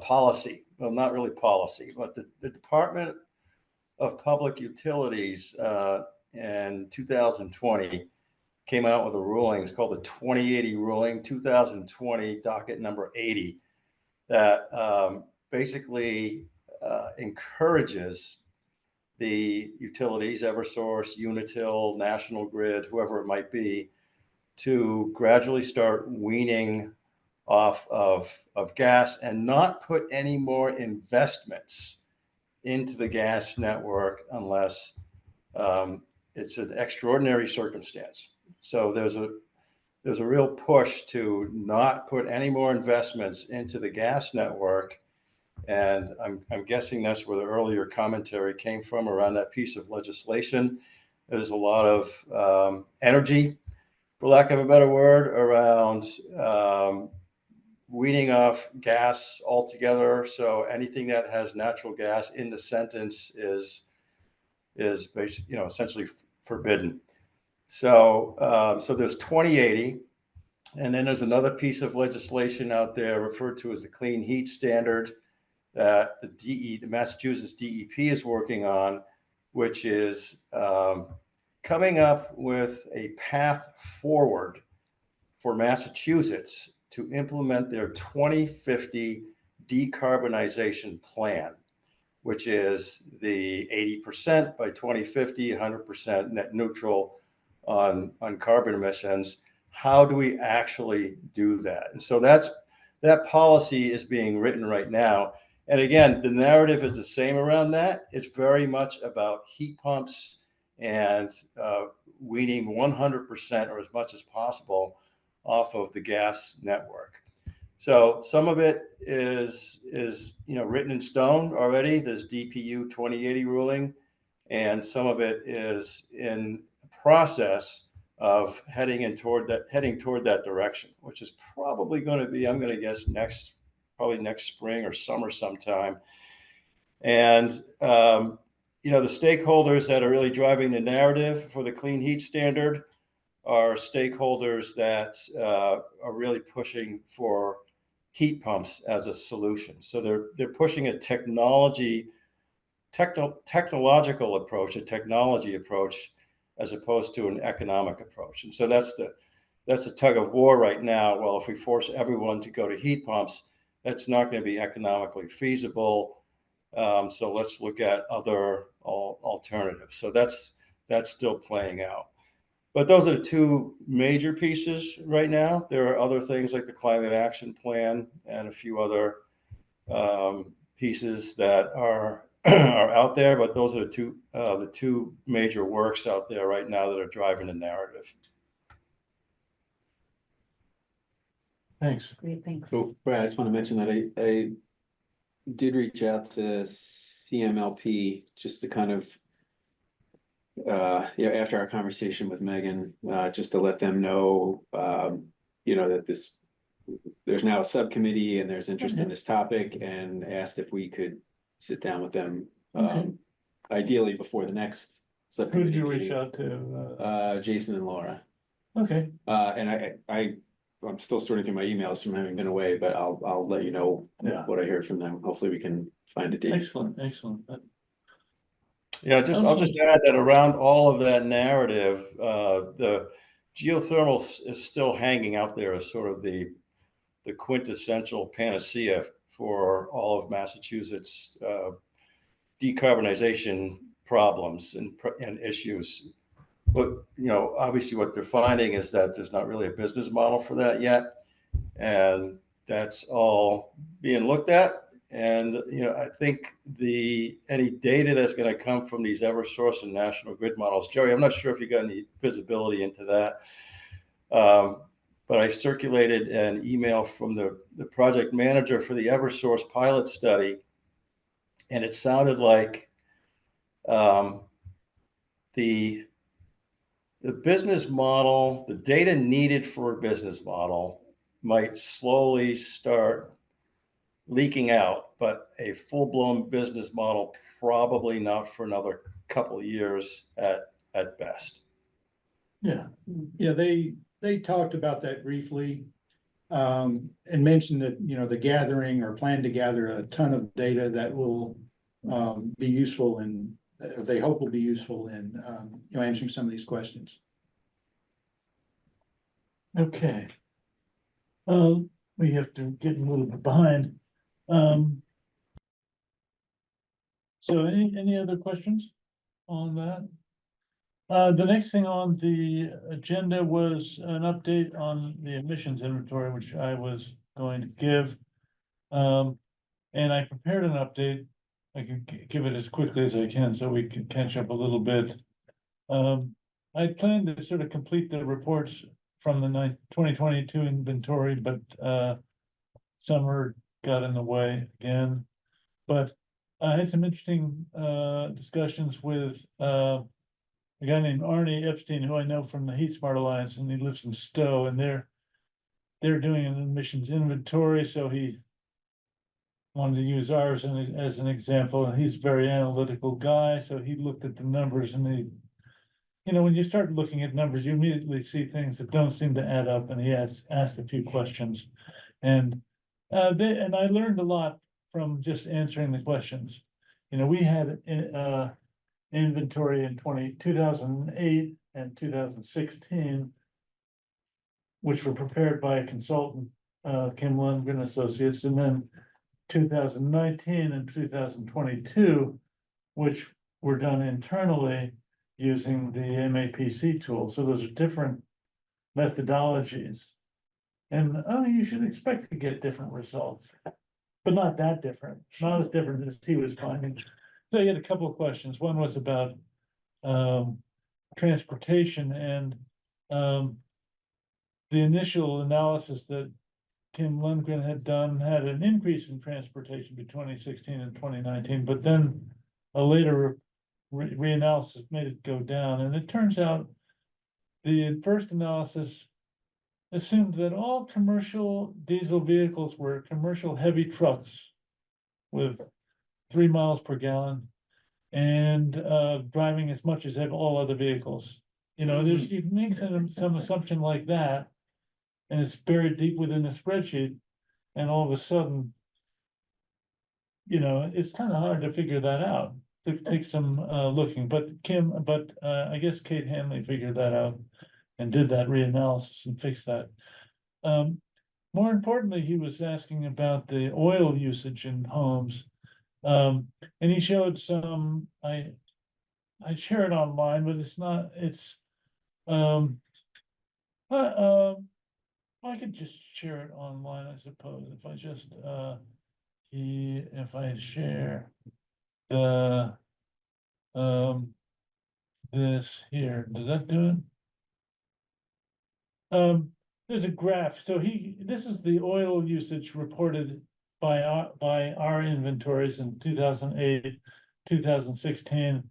policy. Well, not really policy, but the Department of Public Utilities in 2020 came out with a ruling. It's called the 2080 ruling, 2020 docket number 80, that basically encourages the utilities, Eversource, Unitil, National Grid, whoever it might be, to gradually start weaning off of gas and not put any more investments into the gas network unless it's an extraordinary circumstance. So there's there's a real push to not put any more investments into the gas network. And I'm guessing that's where the earlier commentary came from around that piece of legislation. There's a lot of energy, for lack of a better word, around weaning off gas altogether. So anything that has natural gas in the sentence is basically, essentially forbidden. So so there's 2080, and then there's another piece of legislation out there referred to as the Clean Heat Standard that the Massachusetts DEP is working on, which is coming up with a path forward for Massachusetts to implement their 2050 decarbonization plan, which is the 80% by 2050, 100% net neutral on carbon emissions. How do we actually do that? And so that policy is being written right now. And again, the narrative is the same around that. It's very much about heat pumps and weaning 100% or as much as possible off of the gas network. So some of it is written in stone already. There's DPU 2080 ruling, and some of it is in process of heading toward that direction, which is probably going to be, I'm going to guess, probably next spring or summer sometime. And the stakeholders that are really driving the narrative for the Clean Heat Standard are stakeholders that are really pushing for heat pumps as a solution. So they're pushing a technological approach, a technology approach, as opposed to an economic approach. And so that's a tug of war right now. Well, if we force everyone to go to heat pumps, that's not going to be economically feasible. So let's look at other alternatives. So that's still playing out. But those are the two major pieces right now. There are other things like the Climate Action Plan and a few other pieces that are out there. But those are the two major works out there right now that are driving the narrative. Thanks. Great, thanks. So, Brad, I just want to mention that I did reach out to CMLP just to kind of, after our conversation with Megan, just to let them know, that there's now a subcommittee and there's interest in this topic, and asked if we could sit down with them, Okay. ideally before the next Who subcommittee. did you reach meeting. out to? Jason and Laura. Okay, And I'm still sorting through my emails from having been away, but I'll let you know Yeah. what I heard from them. Hopefully we can find a date. excellent. Yeah, I'll just add that around all of that narrative, the geothermal is still hanging out there as sort of the quintessential panacea for all of Massachusetts decarbonization problems and issues. But obviously, what they're finding is that there's not really a business model for that yet, and that's all being looked at. And I think any data that's going to come from these EverSource and National Grid models, Joey, I'm not sure if you got any visibility into that, but I circulated an email from the project manager for the EverSource pilot study, and it sounded like the business model, the data needed for a business model might slowly start leaking out, but a full-blown business model probably not for another couple of years at best. Yeah, Yeah, they talked about that briefly, and mentioned that, the gathering or plan to gather a ton of data that will be useful in, they hope will be useful in, answering some of these questions. okay. We have to get a little bit behind. So any other questions on that? The next thing on the agenda was an update on the emissions inventory, which I was going to give. And I prepared an update. I can give it as quickly as I can so we can catch up a little bit. I plan to sort of complete the reports from the 2022 inventory, but, summer got in the way again. But I had some interesting, discussions with, a guy named Arnie Epstein, who I know from the Heat Smart Alliance, and he lives in Stowe, and they're doing an emissions inventory, so he wanted to use ours as an example, and he's a very analytical guy, so he looked at the numbers and when you start looking at numbers, you immediately see things that don't seem to add up, and he asked a few questions. And I learned a lot from just answering the questions. We had inventory in 2008 and 2016, which were prepared by a consultant, Kim Lundgren Associates, and then 2019 and 2022, which were done internally using the MAPC tool. So those are different methodologies. And you should expect to get different results, but not that different, not as different as he was finding. So he had a couple of questions. One was about transportation, and the initial analysis that Kim Lundgren had done had an increase in transportation between 2016 and 2019, but then a later reanalysis made it go down. And it turns out the first analysis assumed that all commercial diesel vehicles were commercial heavy trucks with 3 miles per gallon and driving as much as have all other vehicles. You make some assumption like that, and it's buried deep within a spreadsheet, and all of a sudden, it's kind of hard to figure that out. It takes some looking, but I guess Kate Hanley figured that out and did that reanalysis and fixed that. More importantly, he was asking about the oil usage in homes. And he showed some, I share it online, but I could just share it online, I suppose, if I just, if I share the, this here, does that do it? There's a graph, so this is the oil usage reported by our inventories in 2008, 2016,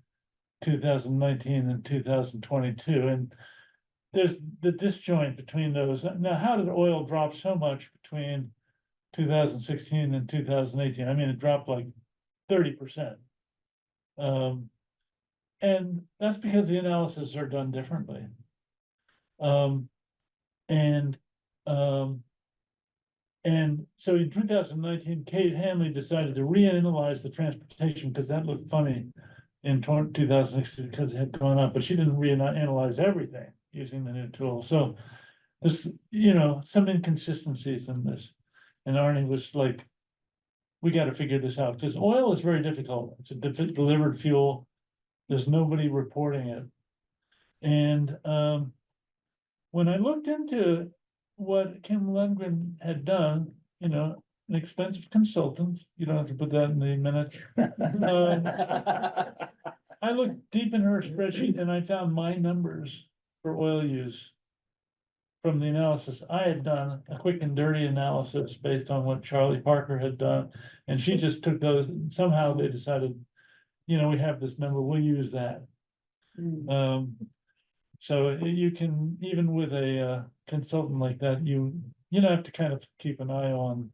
2019, and 2022, and there's the disjoint between those. Now, how did oil drop so much between 2016 and 2018? I mean, it dropped like 30%. And that's because the analyses are done differently. And so in 2019, Kate Hanley decided to reanalyze the transportation because that looked funny in 2016 because it had gone up, but she didn't reanalyze everything using the new tool. So there's, some inconsistencies in this. And Arnie was like, we got to figure this out because oil is very difficult. It's a delivered fuel. There's nobody reporting it. And when I looked into what Kim Lundgren had done, an expensive consultant, you don't have to put that in the minutes. I looked deep in her spreadsheet and I found my numbers for oil use from the analysis. I had done a quick and dirty analysis based on what Charlie Parker had done. And she just took those, somehow they decided, we have this number, we'll use that. So you can, even with a consultant like that, you have to kind of keep an eye on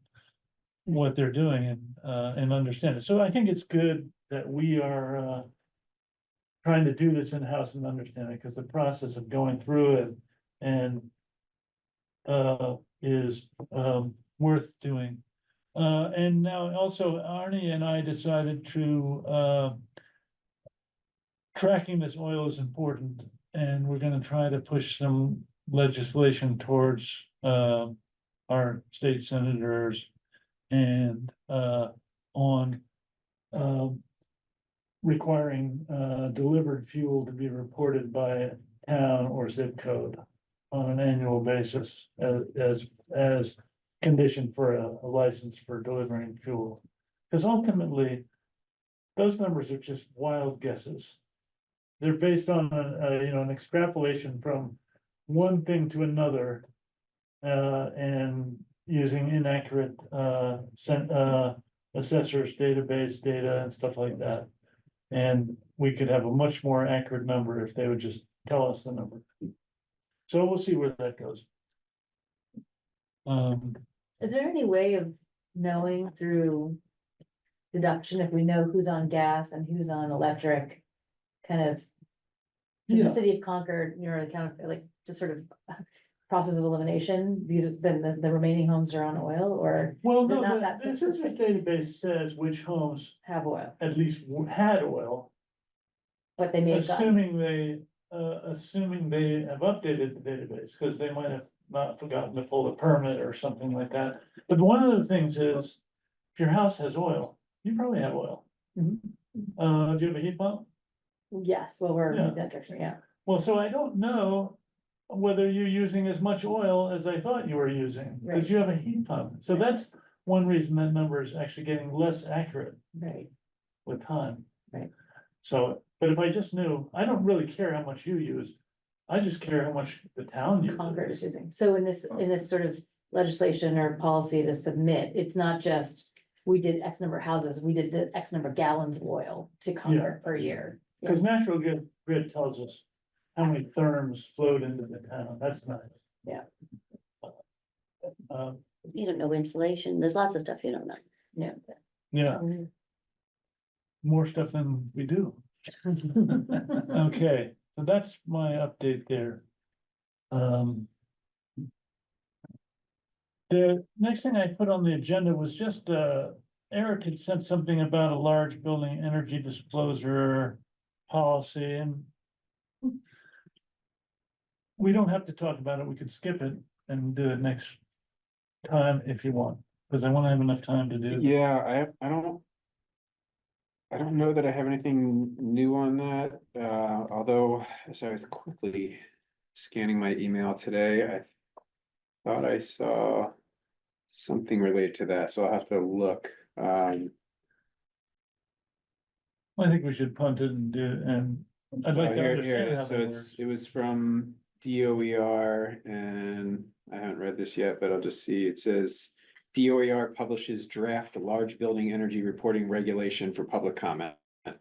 what they're doing and understand it. So I think it's good that we are trying to do this in-house and understand it, because the process of going through it and is worth doing. And now also Arnie and I decided to tracking this oil is important. And we're going to try to push some legislation towards our state senators and on requiring delivered fuel to be reported by town or zip code on an annual basis as condition for a license for delivering fuel. Because ultimately, those numbers are just wild guesses. They're based on an extrapolation from one thing to another. And using inaccurate, assessors database data and stuff like that. And we could have a much more accurate number if they would just tell us the number. So we'll see where that goes. Is there any way of knowing through deduction, if we know who's on gas and who's on electric? Kind of, to Yeah. the city of Concord, you know, kind of like, just sort of process of elimination, then the remaining homes are on oil or Well, Is it no, not the that census specific? database says which homes have oil, at least had oil, but they may have gotten, assuming they have updated the database, because they might have not forgotten to pull the permit or something like that. But one of the things is, if your house has oil, you probably have oil. Mhm. Do you have a heat pump? yes, well, we're Yeah. in that direction, yeah. Well, so I don't know whether you're using as much oil as I thought you were using, Right. because you have a heat pump. So that's one reason that number is actually getting less accurate Right, with time. Right. So, but if I just knew, I don't really care how much you use. I just care how much the town uses. Concord is using, so in this sort of legislation or policy to submit, it's not just. We did X number of houses, we did the X number of gallons of oil to Concord per year. Because National Grid tells us how many therms flowed into the town. That's nice. Yeah. You don't know insulation, there's lots of stuff you don't know. Yeah. Yeah, more stuff than we do. Okay, so that's my update there. The next thing I put on the agenda was just, Eric had said something about a large building energy disclosure policy, and we don't have to talk about it, we could skip it and do it next time if you want, because I want to have enough time to do. Yeah, I don't know that I have anything new on that, although as I was quickly scanning my email today, I thought I saw something related to that, so I'll have to look. I think we should punt it and do, and I'd like to Here it understand how is. So that it's, works. it was from DOER, and I haven't read this yet, but I'll just see, it says. DOER publishes draft large building energy reporting regulation for public comment. So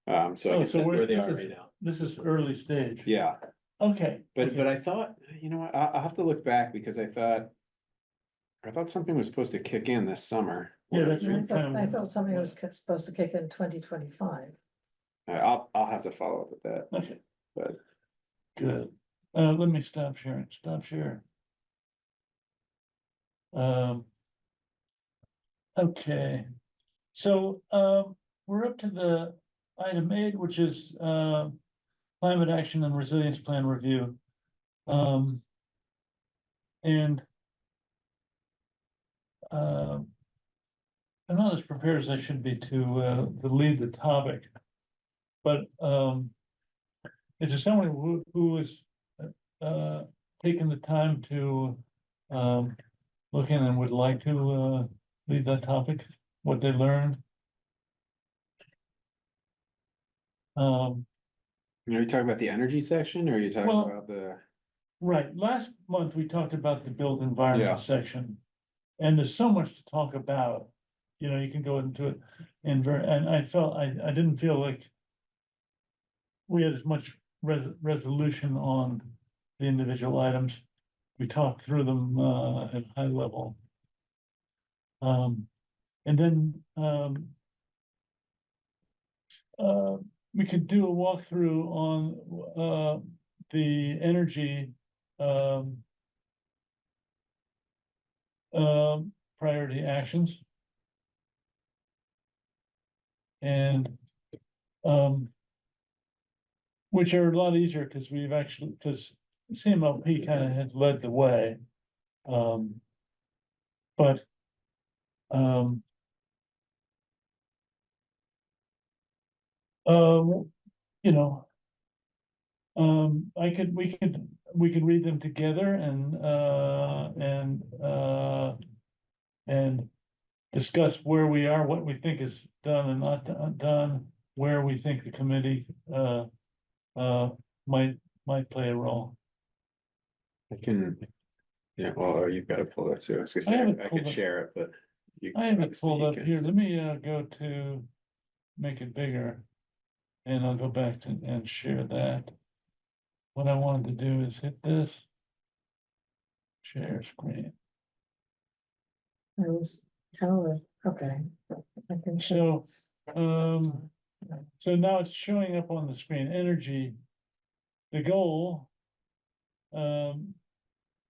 I Oh, guess so that's where they are right now. This is early stage. Yeah, Okay. but okay. I thought, you know what, I'll have to look back because I thought something was supposed to kick in this summer. Yeah, that's I right. I thought something was supposed to kick in 2025. I'll have to follow up with that, Okay, but good. Let me stop sharing, stop share. Okay, so, we're up to the item 8, which is, climate action and resilience plan review. And I'm not as prepared as I should be to lead the topic. But, is there someone who is, taking the time to, look in and would like to, lead that topic, what they learned? are you talking about the energy section or are you talking Well- about the? Right, last month we talked about the built Yeah. environment section. And there's so much to talk about, you know, you can go into it and I felt, I didn't feel like. We had as much resolution on the individual items. We talked through them at high level. And then we could do a walkthrough on the energy priority actions. And which are a lot easier because we've actually, because CMLP kind of has led the way. But you know, we could read them together and discuss where we are, what we think is done and not done, where we think the committee might play a role. I can, yeah, well, you've got to pull it too. I was gonna I have say, it I pulled could up. share it, but. you I have it obviously pulled you up can- here. Let me go to make it bigger. And I'll go back to and share that. What I wanted to do is hit this. Share screen. I was telling, okay. I can So, so now it's showing up on the screen, energy. The goal. In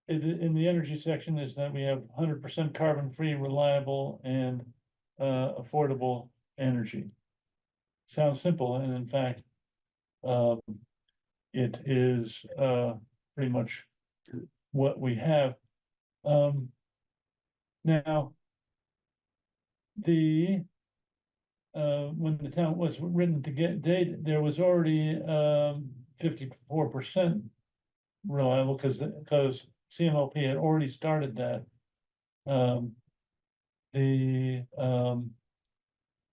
the energy section is that we have 100% carbon-free, reliable, and affordable energy. Sounds simple, and in fact, it is pretty much what we have. Now, when the town was written to get data, there was already 54% reliable because CMLP had already started that.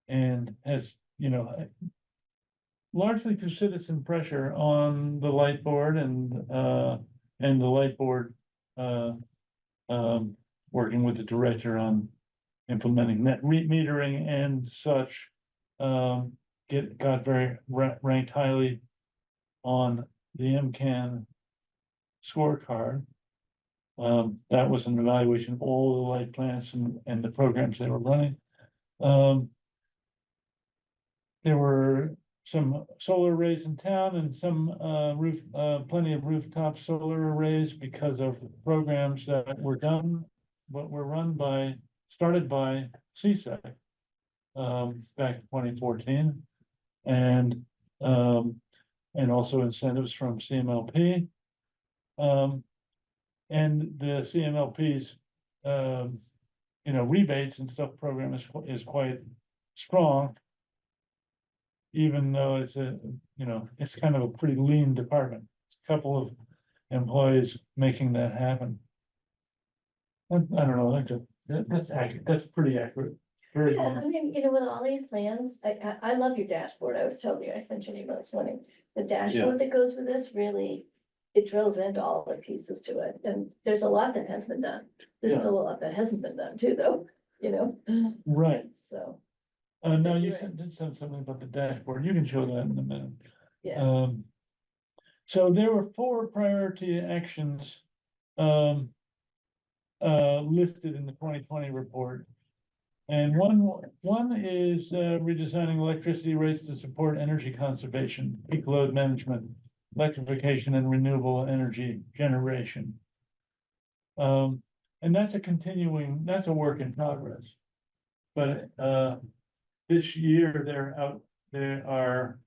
And has, largely through citizen pressure on the light board and the light board working with the director on implementing net metering and such, got very ranked highly on the MCAN scorecard. That was an evaluation of all the light plants and the programs they were running. There were some solar arrays in town and some plenty of rooftop solar arrays because of programs that were done, but were started by CSEC back in 2014, and also incentives from CMLP. And the CMLP's rebates and stuff program is quite strong. Even though it's it's kind of a pretty lean department, it's a couple of employees making that happen. I don't know, that's accurate, that's pretty accurate. Very Yeah, good. I mean, with all these plans, I love your dashboard. I was telling you, I sent you an email this morning. The dashboard that goes with this really, it drills into all the pieces to it, and there's a lot that has been done. There's Yeah. still a lot that hasn't been done too, though, Right, so, now you Right. did say something about the dashboard, you can show that in a minute. yeah. So there were 4 priority actions listed in the 2020 report. And one is redesigning electricity rates to support energy conservation, peak load management, electrification, and renewable energy generation. And that's a work in progress. But this year they are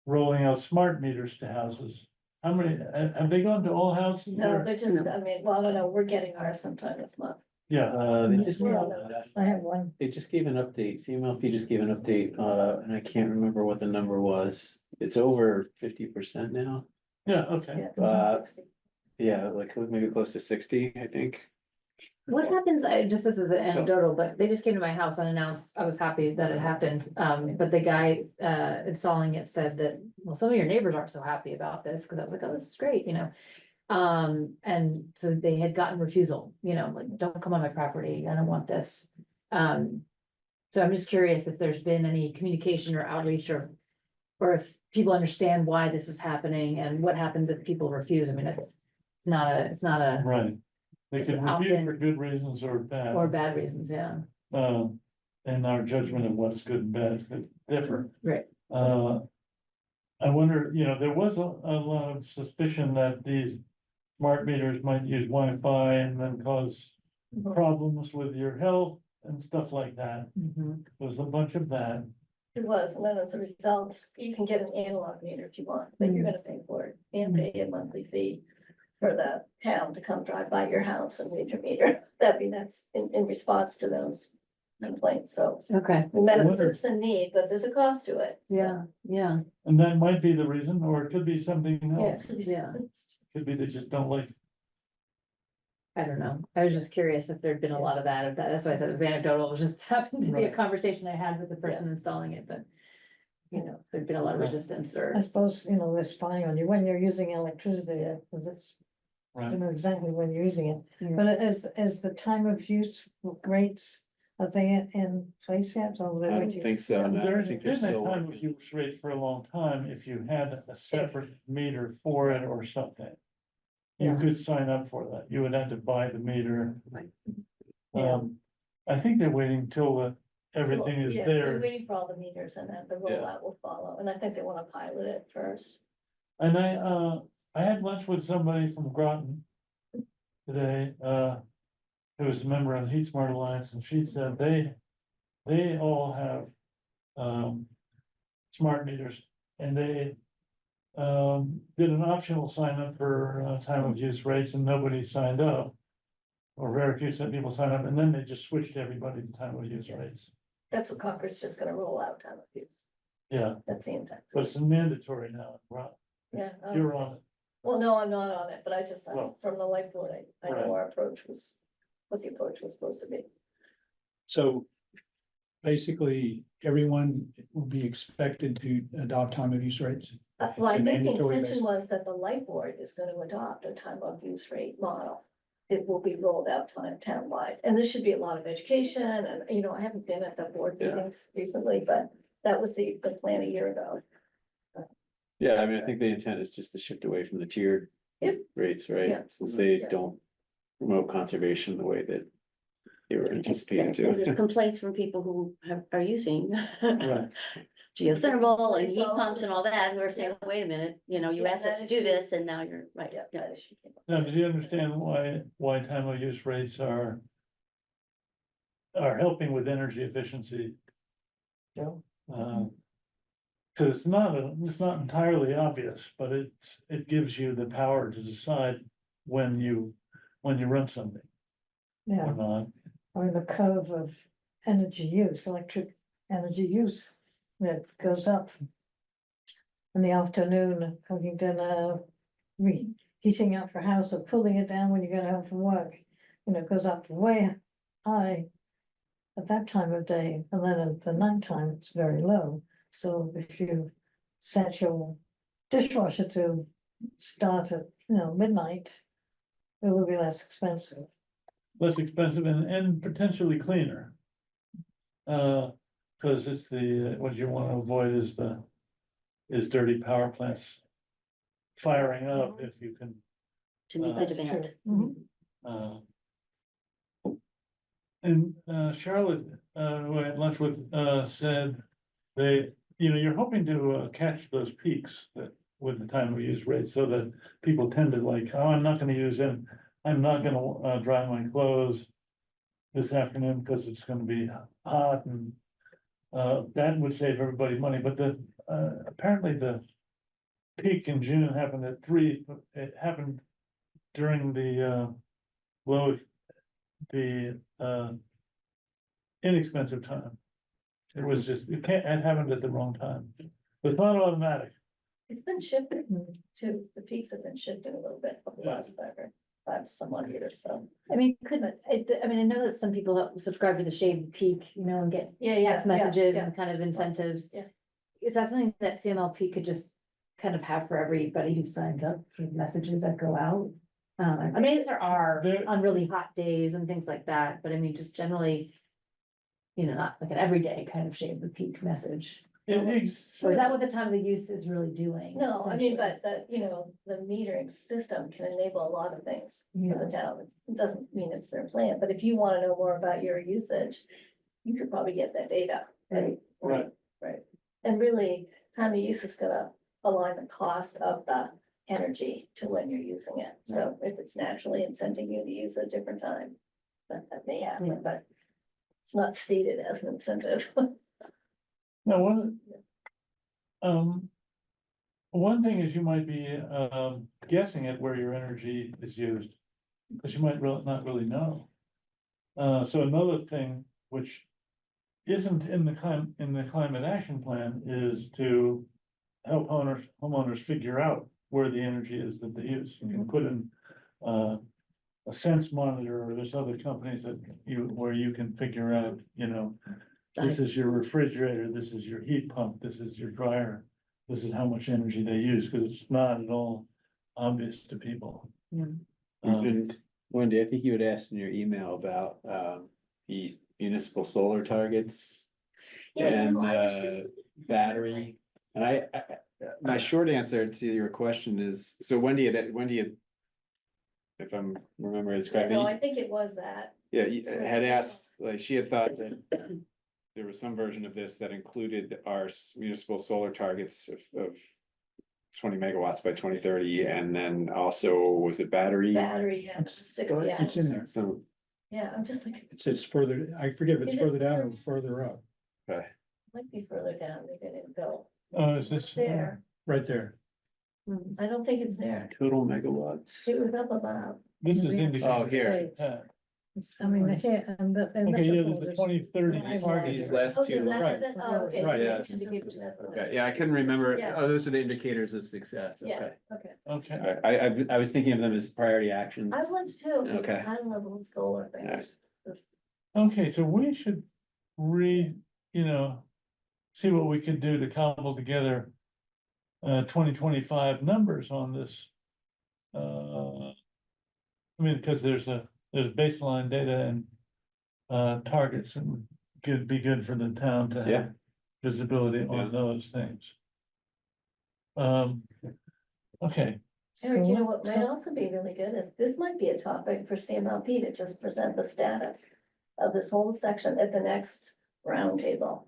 rolling out smart meters to houses. How many, have they gone to all houses? No, or- they're just, I mean, well, I don't know, we're getting ours sometime this month. Yeah, They just, We're on the- I have one. they just gave an update, CMLP just gave an update, and I can't remember what the number was. It's over 50% now. yeah, okay. Yeah. Uh, Yeah, like maybe close to 60, I think. What happens, this is anecdotal, but they just came to my house unannounced. I was happy that it happened. But the guy installing it said that, well, some of your neighbors aren't so happy about this, because I was like, oh, this is great, and so they had gotten refusal, like, don't come on my property, I don't want this. So I'm just curious if there's been any communication or outreach, or if people understand why this is happening and what happens if people refuse. I mean, it's not a, Right. They It's could out refuse in- for good reasons or bad. or bad reasons, yeah. And our judgment of what's good and bad is different. Right. I wonder, there was a lot of suspicion that these smart meters might use Wi-Fi and then cause problems with your health and stuff like that. Mhm. There's a bunch of that. It was, and then as a result, you can get an analog meter if you want, but you're gonna pay for it and pay a monthly fee for the town to come drive by your house and read your meter. That's in response to those complaints, so Okay, we met a Wonder- citizen need, but there's a cost to it. so, yeah, And that might be the reason, or it could be something Yeah. else. Yeah. Could be they just don't like. I don't know. I was just curious if there'd been a lot of that. That's why I said it was anecdotal. It was just happened to be a Right. conversation I had with the person installing it, but. There'd been a lot of Right. resistance I or, suppose, they're spying on you when you're using electricity, because it's right. you know exactly when you're using it. Yeah. But as the time of use rates, are they in place yet? Or I were don't they- think so, no, I There's think they're been a still time of working. use rate for a long time, if you had a separate meter for it or something. You could Yes. sign up for that, you would have to buy the meter. Yeah. I think they're waiting till everything is Yeah, they're there. waiting for all the meters and then the rollout will follow, and I think they wanna pilot it first. And I had lunch with somebody from Groton today, who was a member of the Heat Smart Alliance, and she said they all have, smart meters, and they, did an optional sign up for, time of use rates, and nobody signed up. Or very few people signed up, and then they just switched everybody to time of use rates. That's what Concord's just gonna roll out time of use. Yeah, That's the intent. but it's mandatory now, right? Yeah. You're on it. Well, no, I'm not on it, but I just, Well, from the light board, I right. know our approach was, what the approach was supposed to be. So basically, everyone will be expected to adopt time of use rates. Well, I It's a think the mandatory intention basis. was that the light board is gonna adopt a time of use rate model. It will be rolled out townwide, and there should be a lot of education, and, you know, I haven't been at the board Yeah. meetings recently, but that was the plan a year ago. Yeah, I mean, I think the intent is just to shift away from the tiered Yep. rates, Yeah. right? Since they Yeah. don't promote conservation the way that they were anticipating And there's to. complaints from people who are using Right. geothermal and heat It's all pumps and all this. that, who are saying, Yeah. wait a minute, you know, you Yeah, asked us that to do issue- this and now you're, right, Yeah, yeah. that issue came up. Now, do you understand why time of use rates are helping with energy efficiency? Joe? Cause it's not entirely obvious, but it gives you the power to decide when you run something Yeah. or not. I mean, the curve of energy use, electric energy use, that goes up. In the afternoon, cooking dinner, heating up your house or cooling it down when you get home from work. You know, it goes up way high at that time of day, and then at the nighttime, it's very low. So if you set your dishwasher to start at, midnight, it will be less expensive. Less expensive and potentially cleaner. Cause it's what you wanna avoid is dirty power plants firing up if you can, To meet the That's demand. Mhm. And Charlotte, who I had lunch with, said you're hoping to catch those peaks that with the time of use rate, so that people tend to like, oh, I'm not gonna use it. I'm not gonna dry my clothes this afternoon because it's gonna be hot and that would save everybody money, but apparently the peak in June happened at 3, it happened during the inexpensive time. It was just, it happened at the wrong time. It's not automatic. It's been shifting to, the peaks have been shifting a little bit over the last five some odd years, so. I mean, couldn't, I mean, I know that some people subscribe to the shade peak, and get text messages and kind of incentives. Yeah. Is that something that CMLP could just kind of have for everybody who signs up for messages that go out? I mean, there are There- on really hot days and things like that, but I mean, just generally. Not like an everyday kind of shade the peak message. Or is that what the time of the use is really doing? No, I mean, essentially? but the metering system can enable a lot of things for the town. It doesn't mean it's their plan, but if you wanna know more about your usage, you could probably get that data, right? Right. Right, and really, time of use is gonna align the cost of the energy to when you're using it. So if it's naturally incenting you to use at a different time, that may Yeah. happen, but it's not stated as an incentive. Now, one thing is you might be, guessing at where your energy is used, because you might not really know. So another thing which isn't in the climate action plan is to help homeowners figure out where the energy is that they use. You can put in, a sense monitor, or there's other companies where you can figure out, this is your refrigerator, this is your heat pump, this is your dryer. This is how much energy they use, because it's not at all obvious to people. Yeah. And Wendy, I think you had asked in your email about the municipal solar targets Yeah, and no, I was just- battery. And my short answer to your question is, so Wendy had, if I'm remembering this Yeah, no, I correctly, think it was that. yeah, had asked, like, she had thought that there was some version of this that included our municipal solar targets of 20 megawatts by 2030, and then also, was it battery? Battery, yeah, It's 60 it's in amps. there. So, Yeah, I'm just like, It's further, I forget if it's Is it further down or further? further up, okay, might be further down, maybe I didn't go. Is this? There, right there. I don't think it's there. total megawatts. It was up above. This is We have indicated. Oh, here. I mean, the here and the. Okay, yeah, there's the 2030 These- target. these there. last Oh, two. does that Right. have that? Oh, okay. Right. Yeah. Okay, yeah, I couldn't remember. Yeah. Oh, those are the indicators of success. Yeah. Okay. Okay, Okay, All right, I was thinking of them as priority actions. I was too. Okay. I don't know the solar thing. Alright. okay, so we should see what we could do to cobble together 2025 numbers on this. I mean, because there's baseline data and targets, and could be good for the town to Yeah. have visibility Yeah. on those things. Okay, Eric, you know what might also be really good is, this might be a topic for CMLP to just present the status of this whole section at the next roundtable.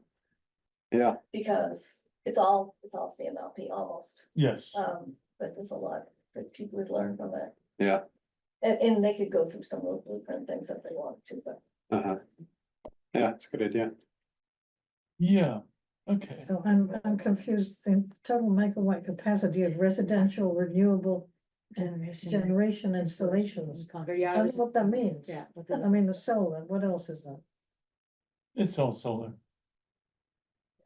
Yeah, Because it's all CMLP almost, yes, but there's a lot that people would learn from it. yeah, And they could go through some of those blueprint things if they want to, but. uh-huh. Yeah, it's a good idea. yeah, okay. So I'm confused, in total megawatt capacity of residential renewable generation installations. Concord, yeah. I don't know what that means. Yeah. I mean, the solar, what else is that? It's all solar.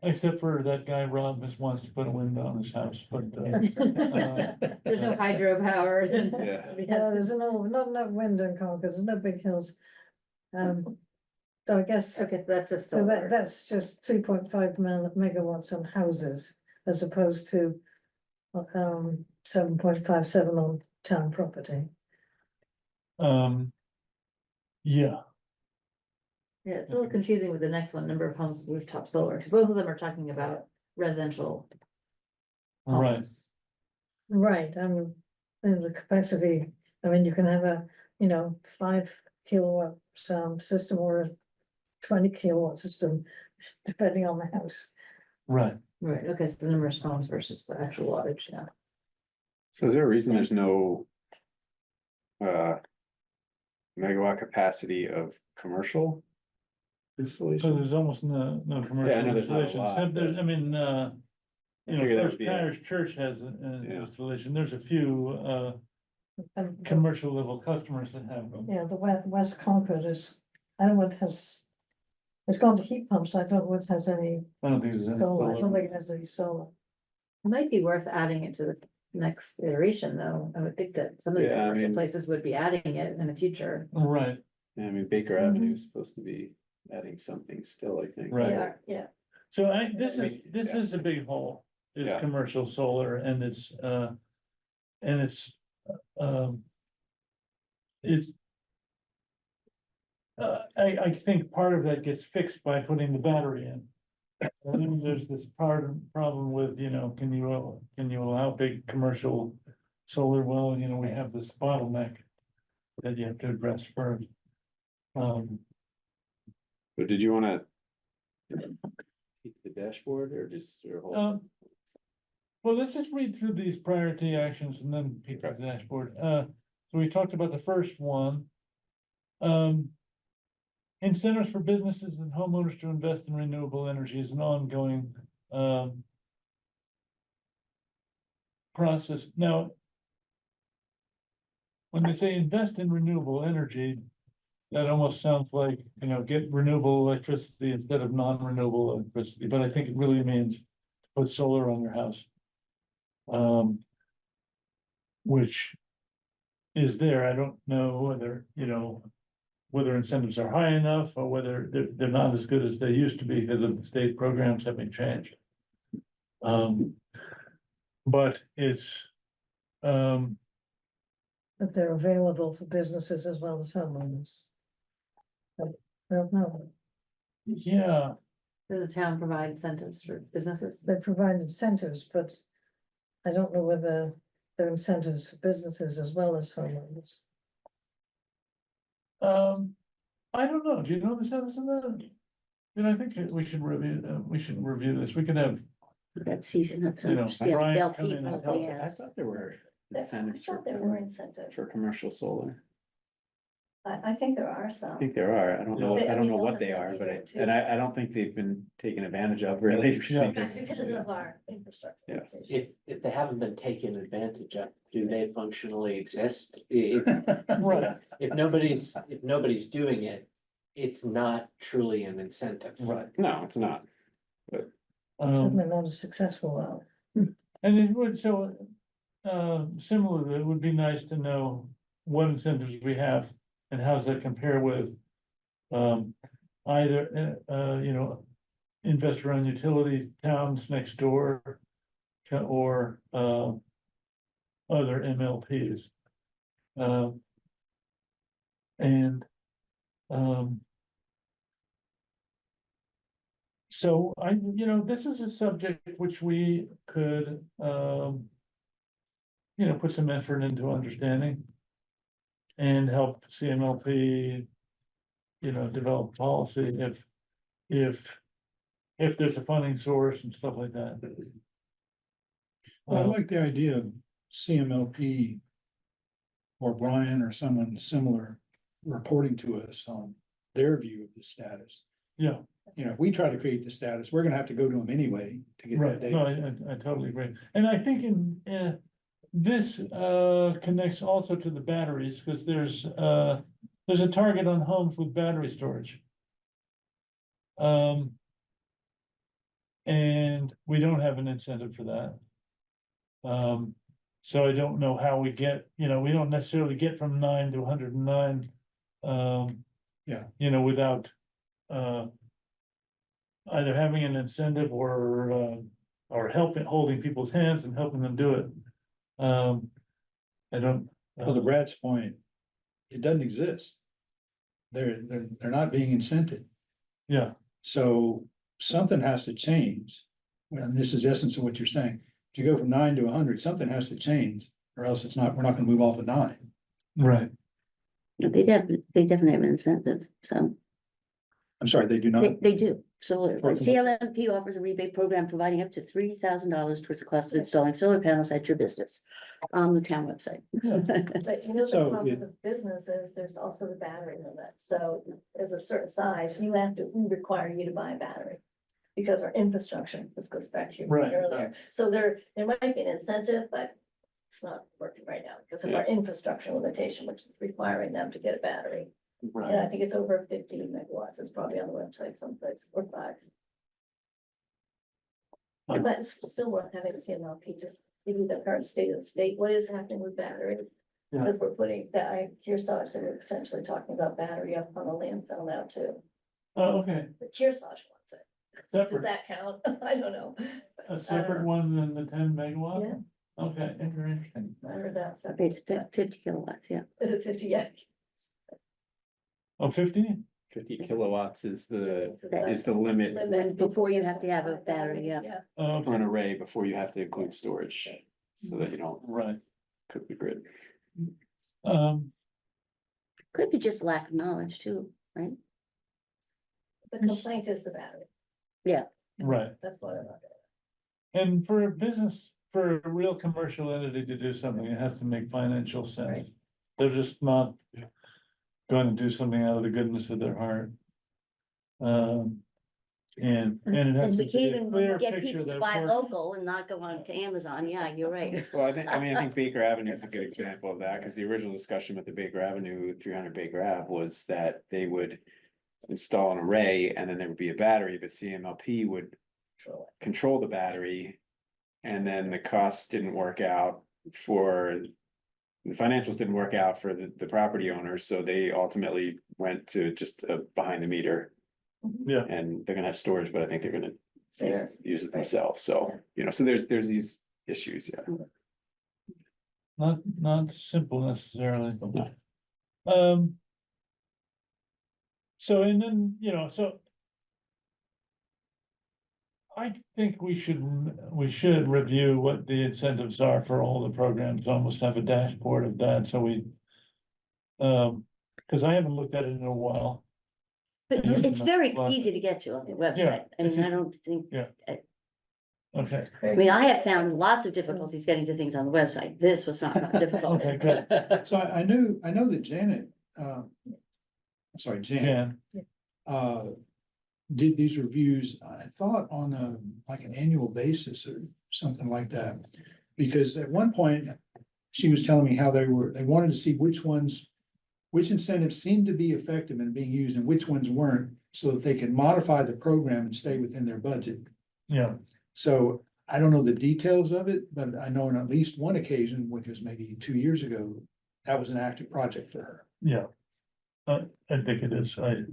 Except for that guy Rob just wants to put a window on his house, but There's no hydropower. Yeah. Yeah, there's not enough wind in Concord, there's no big hills. So I guess, Okay, so that's just so solar. that's just 3.5 megawatts on houses as opposed to 7.57 on town property. yeah, Yeah, it's a little confusing with the next one, number of homes with rooftop solar, because both of them are talking about residential right, homes. Right, and the capacity, I mean, you can have a, 5 kilowatt system or a 20 kilowatt system, depending on the house. right. Right, okay, so the number of homes versus the actual wattage, yeah. So is there a reason there's no megawatt capacity of commercial So installation? there's almost no Yeah, I commercial know there's not a installations, lot, except there's, but- I mean, I figure that would First be a- Parish Church has an Yeah. installation, there's a few And, commercial level customers that have them. yeah, the West Concord is, I don't know what has, it's gone to heat pumps, I don't know what has any I don't think there's any solar, I don't solar. think it has any solar. It might be worth adding it to the next iteration, though. I would think that some of these Yeah, I commercial mean- places would be adding it in the future. Right, Yeah, I mean, Baker Avenue is supposed to be adding something still, I think. Right. They are, yeah. so Yeah. this is a big hole, is Yeah. commercial solar, and it's, um. It's. I think part of that gets fixed by putting the battery in. And then there's this problem with, can you allow big commercial solar? Well, we have this bottleneck that you have to address first. But did you wanna keep the dashboard or just? or hold- Well, let's just read through these priority actions and then pick up the dashboard. So we talked about the first one. Incentives for businesses and homeowners to invest in renewable energy is an ongoing, process. Now, when they say invest in renewable energy, that almost sounds like, get renewable electricity instead of non-renewable electricity, but I think it really means put solar on your house. Which is there, I don't know whether, whether incentives are high enough or whether they're not as good as they used to be because of the state programs having changed. But it's, that they're available for businesses as well as homeowners. But I don't know, Yeah, Does the town provide incentives for businesses? they provide incentives, but I don't know whether they're incentives for businesses as well as homeowners. I don't know, do you know the status of that? Then I think that we should review this, we could have, That season of You know, some Brian CML come in and people, help. I yes. thought there were I incentives for, thought there were incentives. for commercial solar. I think there are some. I think there are. I don't know, Yeah. I don't know I mean, what they they'll are, have but to be and there, I don't think they've been taken advantage of really. Yeah. Because because, of our infrastructure. Yeah. limitations. If they haven't been taken advantage of, do they functionally exist? If, right, if nobody's doing it, it's not truly an incentive. right. No, it's not. Certainly not a successful one. And it would, so, similarly, it would be nice to know what incentives we have and how does that compare with. Either, you know, investor-owned utility towns next door. Or, other MLPs. And, so you know, this is a subject which we could, you know, put some effort into understanding. And help CMLP, you know, develop policy if there's a funding source and stuff like that. Well, I like the idea of CMLP. Or Brian or someone similar reporting to us on their view of the status. Yeah, You know, if we try to create the status, we're gonna have to go to them anyway to get right, that no, data. I totally agree, and I think this connects also to the batteries, because there's a target on homes with battery storage. And we don't have an incentive for that. So I don't know how we get, you know, we don't necessarily get from 9 to 109. Yeah. You know, without either having an incentive or helping, holding people's hands and helping them do it. I don't. Well, to Brad's point, it doesn't exist. They're not being incented. Yeah, So something has to change. And this is the essence of what you're saying. If you go from 9 to 100, something has to change, or else we're not gonna move off of 9. right, They definitely have an incentive, so I'm sorry, they do not. they do. So For commercial. CLMP offers a rebate program providing up to $3,000 towards the cost of installing solar panels at your business on the town website. But you know, the So problem it- with businesses, there's also the battery limit, so there's a certain size, we require you to buy a battery. Because our infrastructure, this goes back to your point Right, earlier, so there might be an incentive, but it's not working right now because of our infrastructure limitation, which is requiring them to get a battery. And I think it's over 50 megawatts, it's probably on the website someplace, or 5. Wow. But it's still worth having CMLP, just give you the current state of the state, what is happening with battery? Yeah. Because we're putting that, I hear Sarge said we're potentially talking about battery up on the landfill now too, oh, okay, but Kearsarge wants it, does separate, that count? I don't know. a separate one than the 10 megawatt? Yeah. Okay, interesting. I heard that, so, It's 50 kilowatts, yeah. is it 50 yet? Oh, 50? 50 kilowatts is the Is limit Before you have to have a battery, yeah. Oh, for an okay, array before you have to include storage. So that you don't right, cook the grid. Could be just lack of knowledge too, right? The complaint is the battery, right. that's why they're not doing And for a business, for a real commercial entity to do something, it has to make financial sense. Right. They're just not going to do something out of the goodness of their heart. And it has And to we be can't a even clear get picture people to that buy works. local and not go on to Amazon, yeah, you're right. Well, I think Baker Avenue is a good example of that, because the original discussion with the Baker Avenue, 300 Baker Ave was that they would install an array and then there would be a battery, but CMLP would control the battery. And then the costs didn't work out the financials didn't work out for the property owners, so they ultimately went to just a behind the meter. Yeah. And they're gonna have storage, but I think they're gonna Fair. use it themselves, so, you know, so there's these issues, yeah. not simple necessarily. Um. So, and then, so. I think we should review what the incentives are for all the programs, almost have a dashboard of that, so we. Cause I haven't looked at it in a while. But Yeah. it's very Well, easy to get to on the Yeah, website. I mean, it's- I don't think, Okay, I mean, I have found lots of difficulties getting to things on the website. This was not difficult. okay, good, So I know that Janet, I'm sorry, Janet, Jan, did these reviews, I thought on like an annual basis or something like that. Because at one point, she was telling me how they wanted to see which incentives seemed to be effective and being used and which ones weren't, so that they could modify the program and stay within their budget. yeah, So I don't know the details of it, but I know on at least one occasion, which was maybe 2 years ago, that was an active project for her. yeah. I think it is, Yeah,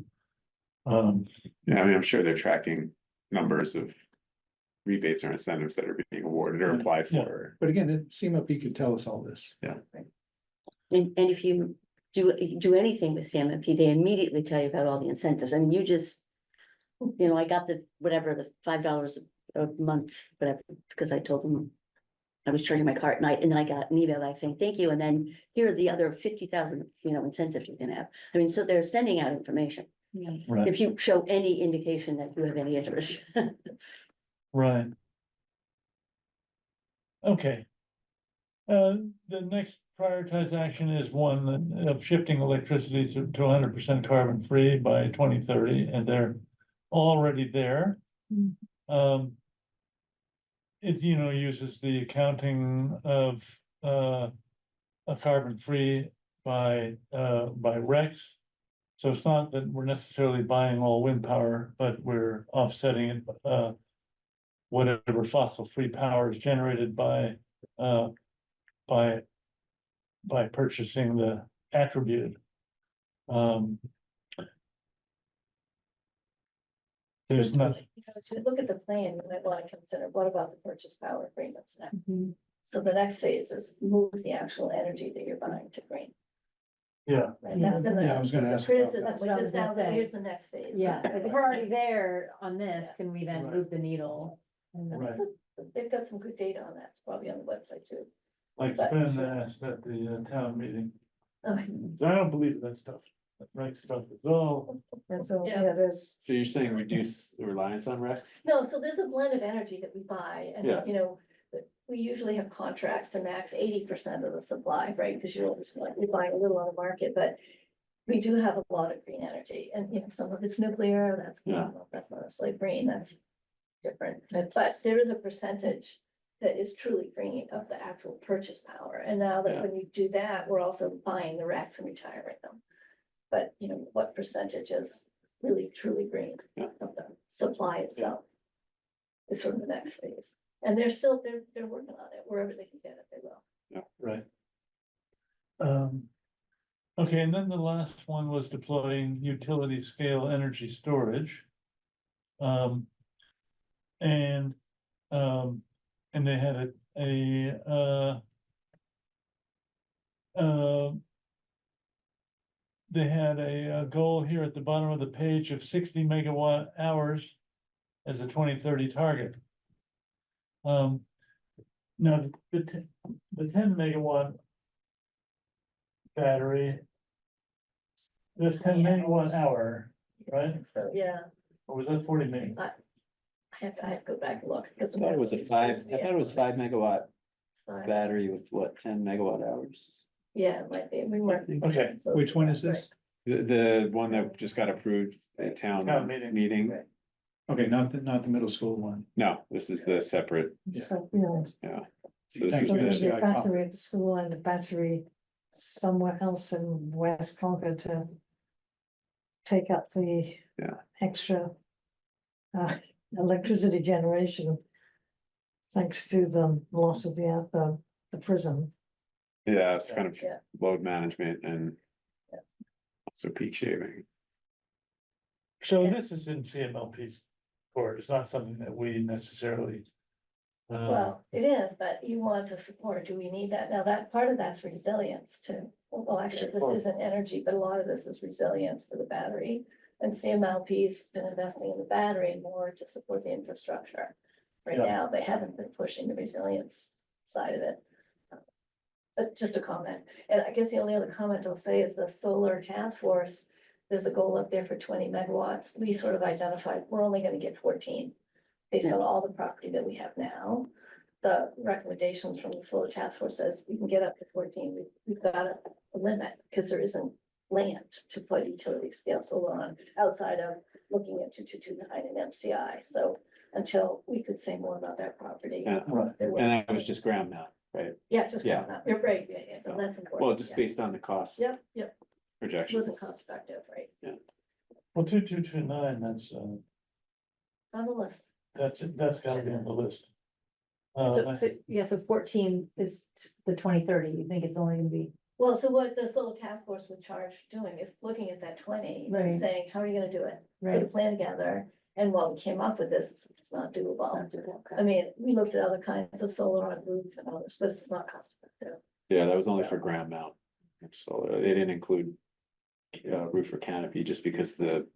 I mean, I'm sure they're tracking numbers of rebates or incentives that are being awarded or applied Yeah. for. But again, it seemed like he could tell us all this. And if you do anything with CMMP, they immediately tell you about all the incentives. I mean, I got the $5 a month, whatever, because I told them I was charging my car at night, and then I got an email back saying, thank you, and then here are the other 50,000, incentives you can have. I mean, so they're sending out information. right, If you show any indication that you have any interest. right. Okay. The next prioritized action is one of shifting electricity to 100% carbon free by 2030, and they're already there. It, uses the accounting of, a carbon free by RECs. So it's not that we're necessarily buying all wind power, but we're offsetting it, whatever fossil free power is generated by purchasing the attribute. There's So, nothing, to look at the plan, you might want to consider, what about the purchase power agreements now? So the next phase is move the actual energy that you're buying to green. yeah, Right, that's been Yeah, I was gonna the ask about criticism, that. we That's just what I now, was gonna say. here's the next phase. Yeah, like if we're already there on this, Yeah. can we then Right. move the needle? And then- Right. They've got some good data on that, it's probably on the website too. like But- Sven asked at the town meeting. Okay. So I don't believe that stuff, that right stuff is all, And so, Yeah. yeah, there's, So you're saying reduce the reliance on RECs? No, so there's a blend of energy that we buy, and, Yeah. we usually have contracts to max 80% of the supply, right? Because you're always, we buy a little on the market, but we do have a lot of green energy, and, some of it's nuclear, that's not necessarily green, that's different. it's. But there is a percentage that is truly green of the actual purchase power, and now that Yeah. when you do that, we're also buying the racks and retiring them. But, what percentage is really truly green Yeah. of the supply itself? Is sort of the next phase, and they're working on it, wherever they can get it, they will. right. Okay, and then the last one was deploying utility scale energy storage. And, they had they had a goal here at the bottom of the page of 60 megawatt hours as a 2030 target. Now, the 10 megawatt battery, that's 10 megawatt hour, right? So, yeah, Or was that 40 megawatt? I have to go back and look, because. I thought it was a 5 megawatt Five. battery with what, 10 megawatt hours? Yeah, it might be, we weren't. Okay. Which one is this? The one that just got approved at town Town meeting. meeting. Right. Okay, not the middle school one. No, this is the separate, So, so this Thanks, was so there's the, a battery at the school and a battery somewhere else in West Concord to take up the Yeah. extra electricity generation, thanks to the loss of the prism. yeah, it's kind of Yeah. load management and Yeah. also peak shaving. So this is in CMLP's court, it's not something that we necessarily Well, it is, but you want to support, do we need that? Now, that part of that's resilience too. Well, actually, this isn't energy, but a lot of this is resilience for the battery. And CMLP's been investing in the battery more to support the infrastructure. Right Yeah. now, they haven't been pushing the resilience side of it. Just a comment, and I guess the only other comment I'll say is the solar task force, there's a goal up there for 20 megawatts. We sort of identified, we're only gonna get 14. Based on all the property that we have now. The recommendations from the solar task force says we can get up to 14. We've got a limit, because there isn't land to put utility scale solar on outside of looking at 2229 and MCI. So until we could say more about that property. Yeah. there was- And that was just ground mount, right? Yeah, just, Yeah. you're right, yeah, so So, that's important. Well, just yeah. based on the cost Yep, it projections. wasn't cost effective, right, Well, 2229, that's, on the list. that's gotta be on the list. So 14 is the 2030, you think it's only gonna be, Well, so what the solar task force would charge doing is looking at that 20 Right. and saying, how are you gonna do it? Put a right? plan together, and what we came up with this, it's not doable. I mean, we looked at other kinds of solar on roof and others, but it's not cost effective. Yeah, that was only for ground mount. So they didn't include roof or canopy just because the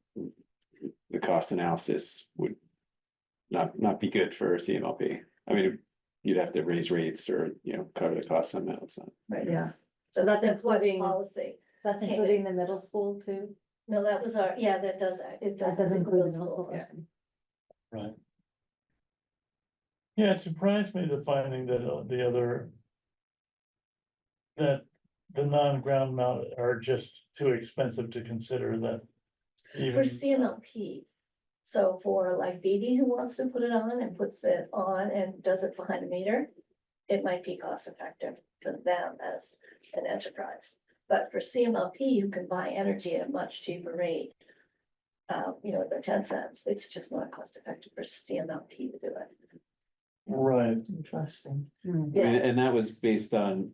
cost analysis would not be good for CMLP. I mean, you'd have to raise rates or, cover the cost somehow. It's not. Right. Yeah. So that's that's what including- policy. That's including the middle school too? No, that was our, yeah, that does, it does. That does include the middle middle school. yeah. Right. Yeah, it surprised me the finding that the other. That the non-ground mount are just too expensive to consider that. For Even, CMLP. So for like BD who wants to put it on and puts it on and does it behind the meter, it might be cost effective for them as an enterprise. But for CMLP, you can buy energy at a much cheaper rate. The 10 cents, it's just not cost effective for CMLP to do it. right, Interesting. Yeah. And that was based on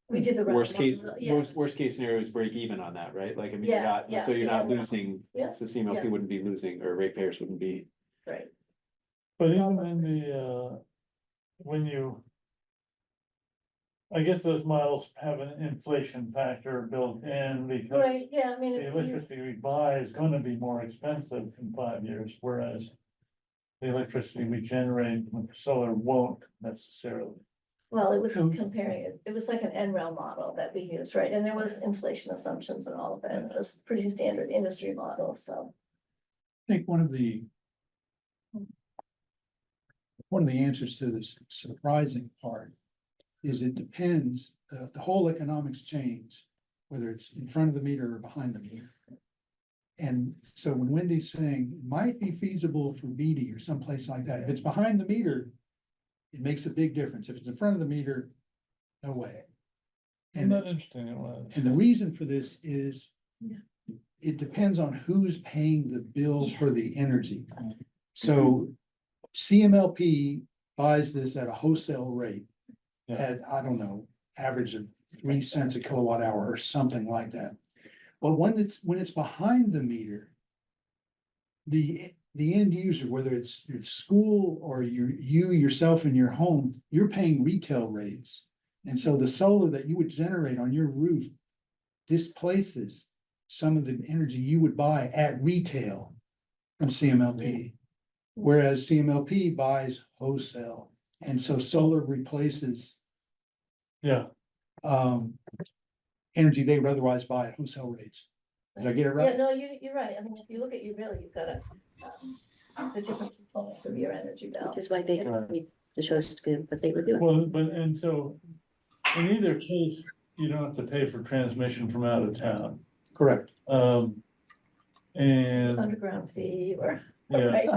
We did the. worst case, Yeah, worst case scenario is break even on that, right? Like, I mean, you're Yeah, not, yeah, so you're not yeah. losing, Yeah, so CMLP yeah. wouldn't be losing, or ratepayers wouldn't be. right. but It's all even in the, when you. I guess those models have an inflation factor built in because. Right, yeah, I mean. The if you- electricity we buy is gonna be more expensive in 5 years, whereas. The electricity we generate with solar won't necessarily. Well, it was So- comparing it, it was like an NREL model that we used, right? And there was inflation assumptions and all of it. It was pretty standard industry model, so. I think one of the answers to this surprising part is it depends, the whole economics change, whether it's in front of the meter or behind the meter. And so when Wendy's saying it might be feasible for BD or someplace like that, if it's behind the meter, it makes a big difference. If it's in front of the meter, no way. Isn't that interesting? It was. And the reason for this is. Yeah. It depends on who's paying the bill for the energy. So CMLP buys this at a wholesale rate. Yeah. At, I don't know, average of 3 cents a kilowatt hour or something like that. But when it's behind the meter. The end user, whether it's school or you yourself in your home, you're paying retail rates. And so the solar that you would generate on your roof displaces some of the energy you would buy at retail from CMLP. Whereas CMLP buys wholesale, and so solar replaces Yeah, energy they would otherwise buy at wholesale rates. Did I get it Yeah, right? no, you're right. I mean, if you look at your bill, you've got the different components of your energy bill. Which is why they need to show us to do what they were doing. well, and so in either case, you don't have to pay for transmission from out of town. Correct. And, Underground fee or, yeah, right,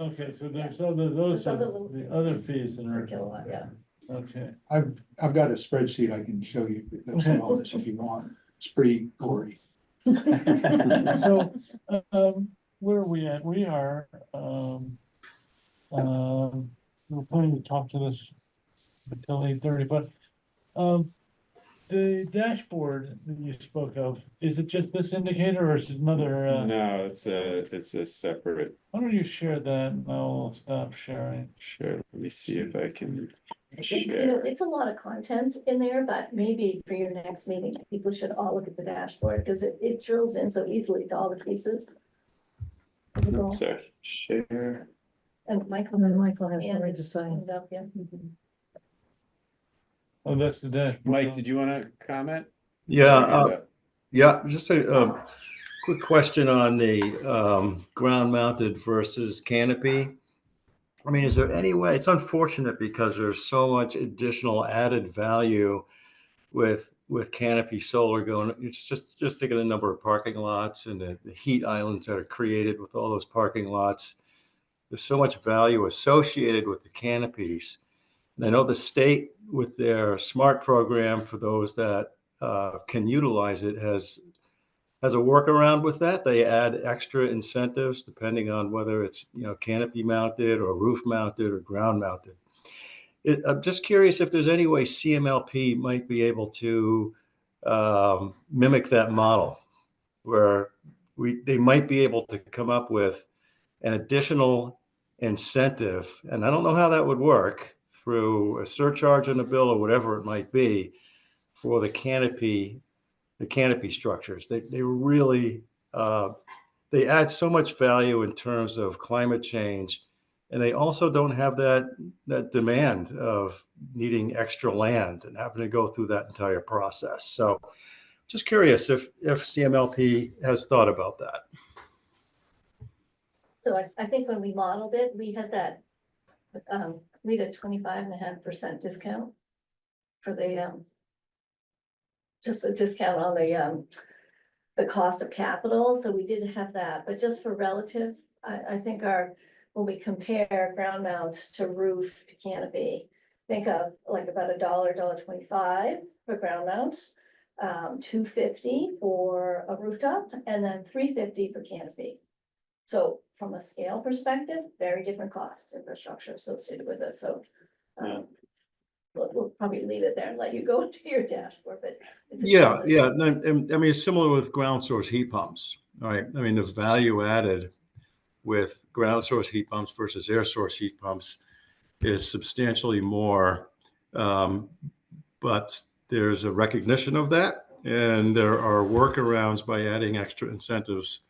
okay, so those are the other fees that per are, kilowatt, yeah. okay. I've got a spreadsheet I can show you that goes through all this if you want. It's pretty gory. So, where are we at? We are, we're planning to talk to this until 8:30, but, the dashboard that you spoke of, is it just this indicator or is it another, No, it's a separate, why don't you share that and I'll stop sharing? sure, let me see if I can You know, share. it's a lot of content in there, but maybe for your next meeting, people should all look at the dashboard, because it drills in so easily to all the pieces. of the goal. So share, And Michael. And then Michael has Yeah. something to say. Yeah. Oh, that's the dashboard. Mike, did you want to comment? Yeah, Hand up. yeah, just a quick question on the ground mounted versus canopy. I mean, is there any way, it's unfortunate because there's so much additional added value with canopy solar going, it's just think of the number of parking lots and the heat islands that are created with all those parking lots. There's so much value associated with the canopies. And I know the state with their SMART program for those that can utilize it has a workaround with that. They add extra incentives depending on whether it's, you know, canopy mounted or roof mounted or ground mounted. I'm just curious if there's any way CMLP might be able to mimic that model, where they might be able to come up with an additional incentive, and I don't know how that would work, through a surcharge on a bill or whatever it might be, for the canopy structures. They really they add so much value in terms of climate change, and they also don't have that demand of needing extra land and having to go through that entire process. So just curious if CMLP has thought about that. So I think when we modeled it, we had that, we had a 25.5% discount for the, just a discount on the cost of capital, so we did have that, but just for relative, I think when we compare ground mount to roof to canopy, think of like about $1.25 for ground mount, $2.50 for a rooftop, and then $3.50 for canopy. So from a scale perspective, very different cost infrastructure associated with it, so. We'll probably leave it there and let you go into your dashboard, but. Yeah. And, I mean, it's similar with ground source heat pumps, right? I mean, the value added with ground source heat pumps versus air source heat pumps is substantially more. But there's a recognition of that, and there are workarounds by adding extra incentives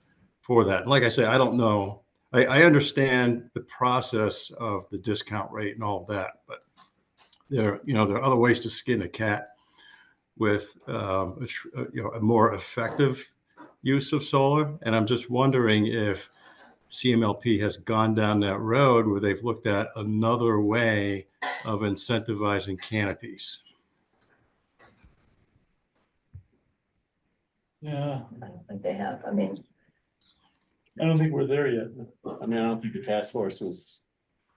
for that. And like I say, I don't know. I understand the process of the discount rate and all that, but there are other ways to skin a cat with a more effective use of solar. And I'm just wondering if CMLP has gone down that road where they've looked at another way of incentivizing canopies. Yeah, I don't think they have, I mean, I don't think we're there yet. I mean, I don't think the task force was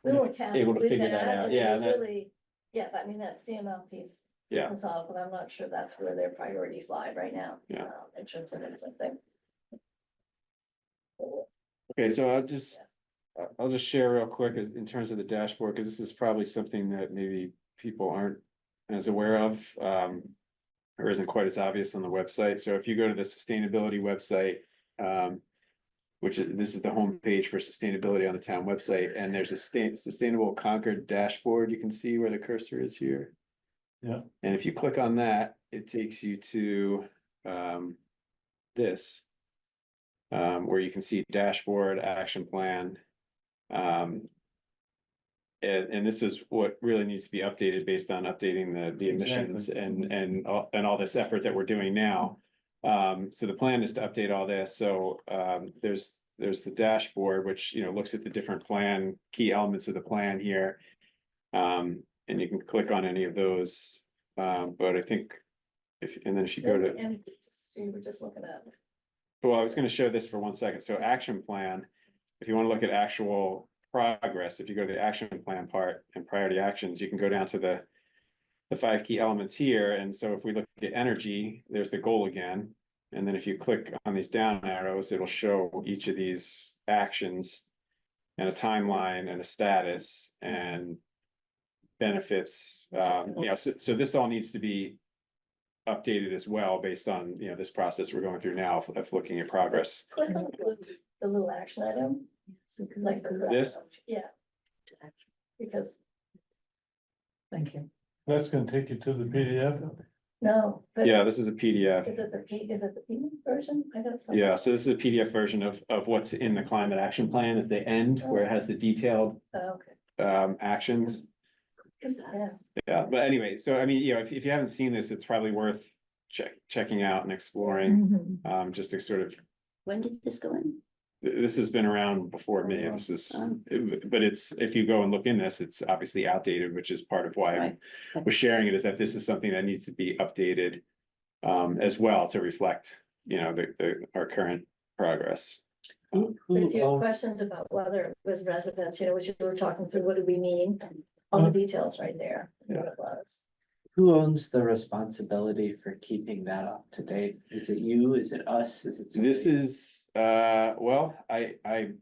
we were tasked able to with figure that out. and Yeah, it was that- really, yeah, I mean, that CMLP's. Yeah. Business model, but I'm not sure that's where their priorities lie right now. Yeah. In terms of something. Okay, so I'll just share real quick in terms of the dashboard, because this is probably something that maybe people aren't as aware of, or isn't quite as obvious on the website. So if you go to the sustainability website, this is the homepage for sustainability on the town website, and there's a sustainable Concord dashboard. You can see where the cursor is here. Yeah. And if you click on that, it takes you to this. Where you can see dashboard, action plan. And this is what really needs to be updated based on updating the emissions and all this effort that we're doing now. So the plan is to update all this. So there's the dashboard, which looks at the different key elements of the plan here. And you can click on any of those. But I think if you go to. And you were just looking at. Well, I was going to show this for 1 second. So action plan, if you want to look at actual progress, if you go to the action plan part and priority actions, you can go down to the 5 key elements here. And so if we look at energy, there's the goal again. And then if you click on these down arrows, it'll show each of these actions and a timeline and a status and benefits. So this all needs to be updated as well, based on, you know, this process we're going through now of looking at progress. Click on the little action item, like This? yeah. Because, Thank you. That's gonna take you to the PDF. no, but. Yeah, this is a PDF. Is it the PDF version? I got some. Yeah, so this is a PDF version of what's in the climate action plan at the end, where it has the detailed Oh, okay. actions. Yes. Yeah, but anyway, so I mean, you know, if you haven't seen this, it's probably worth checking out and exploring, Mhm. just to sort of, When did this go in? this has been around before me, this is, but it's, if you go and look in this, it's obviously outdated, which is part of why Right. I was sharing it, is that this is something that needs to be updated as well to reflect, you know, our current progress. But if you have questions about whether it was residents, you know, which you were talking through, what do we mean? All the details right there, what it was. Who owns the responsibility for keeping that up to date? Is it you? Is it us? Is it? This somebody? is, well, I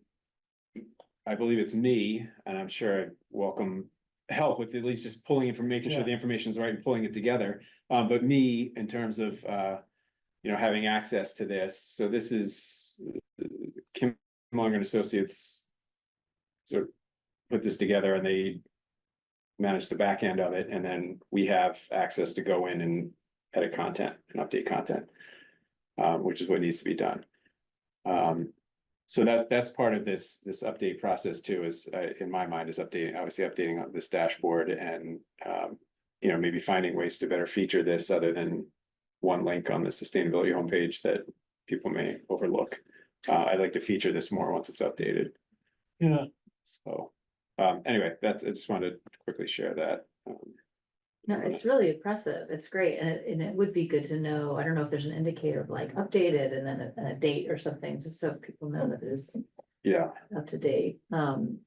believe it's me, and I'm sure I welcome help with at least just pulling information, making sure Yeah. the information's right and pulling it together. But me, in terms of, you know, having access to this, so this is Kim Long and Associates sort of put this together, and they manage the back end of it, and then we have access to go in and edit content and update content, which is what needs to be done. So that's part of this update process too, is in my mind, is obviously updating this dashboard, and you know, maybe finding ways to better feature this other than one link on the sustainability homepage that people may overlook. I'd like to feature this more once it's updated. Yeah, So anyway, I just wanted to quickly share that. No, it's really impressive. It's great. And it would be good to know, I don't know if there's an indicator of like updated and then a date or something, just so people know that it is Yeah, up to date. And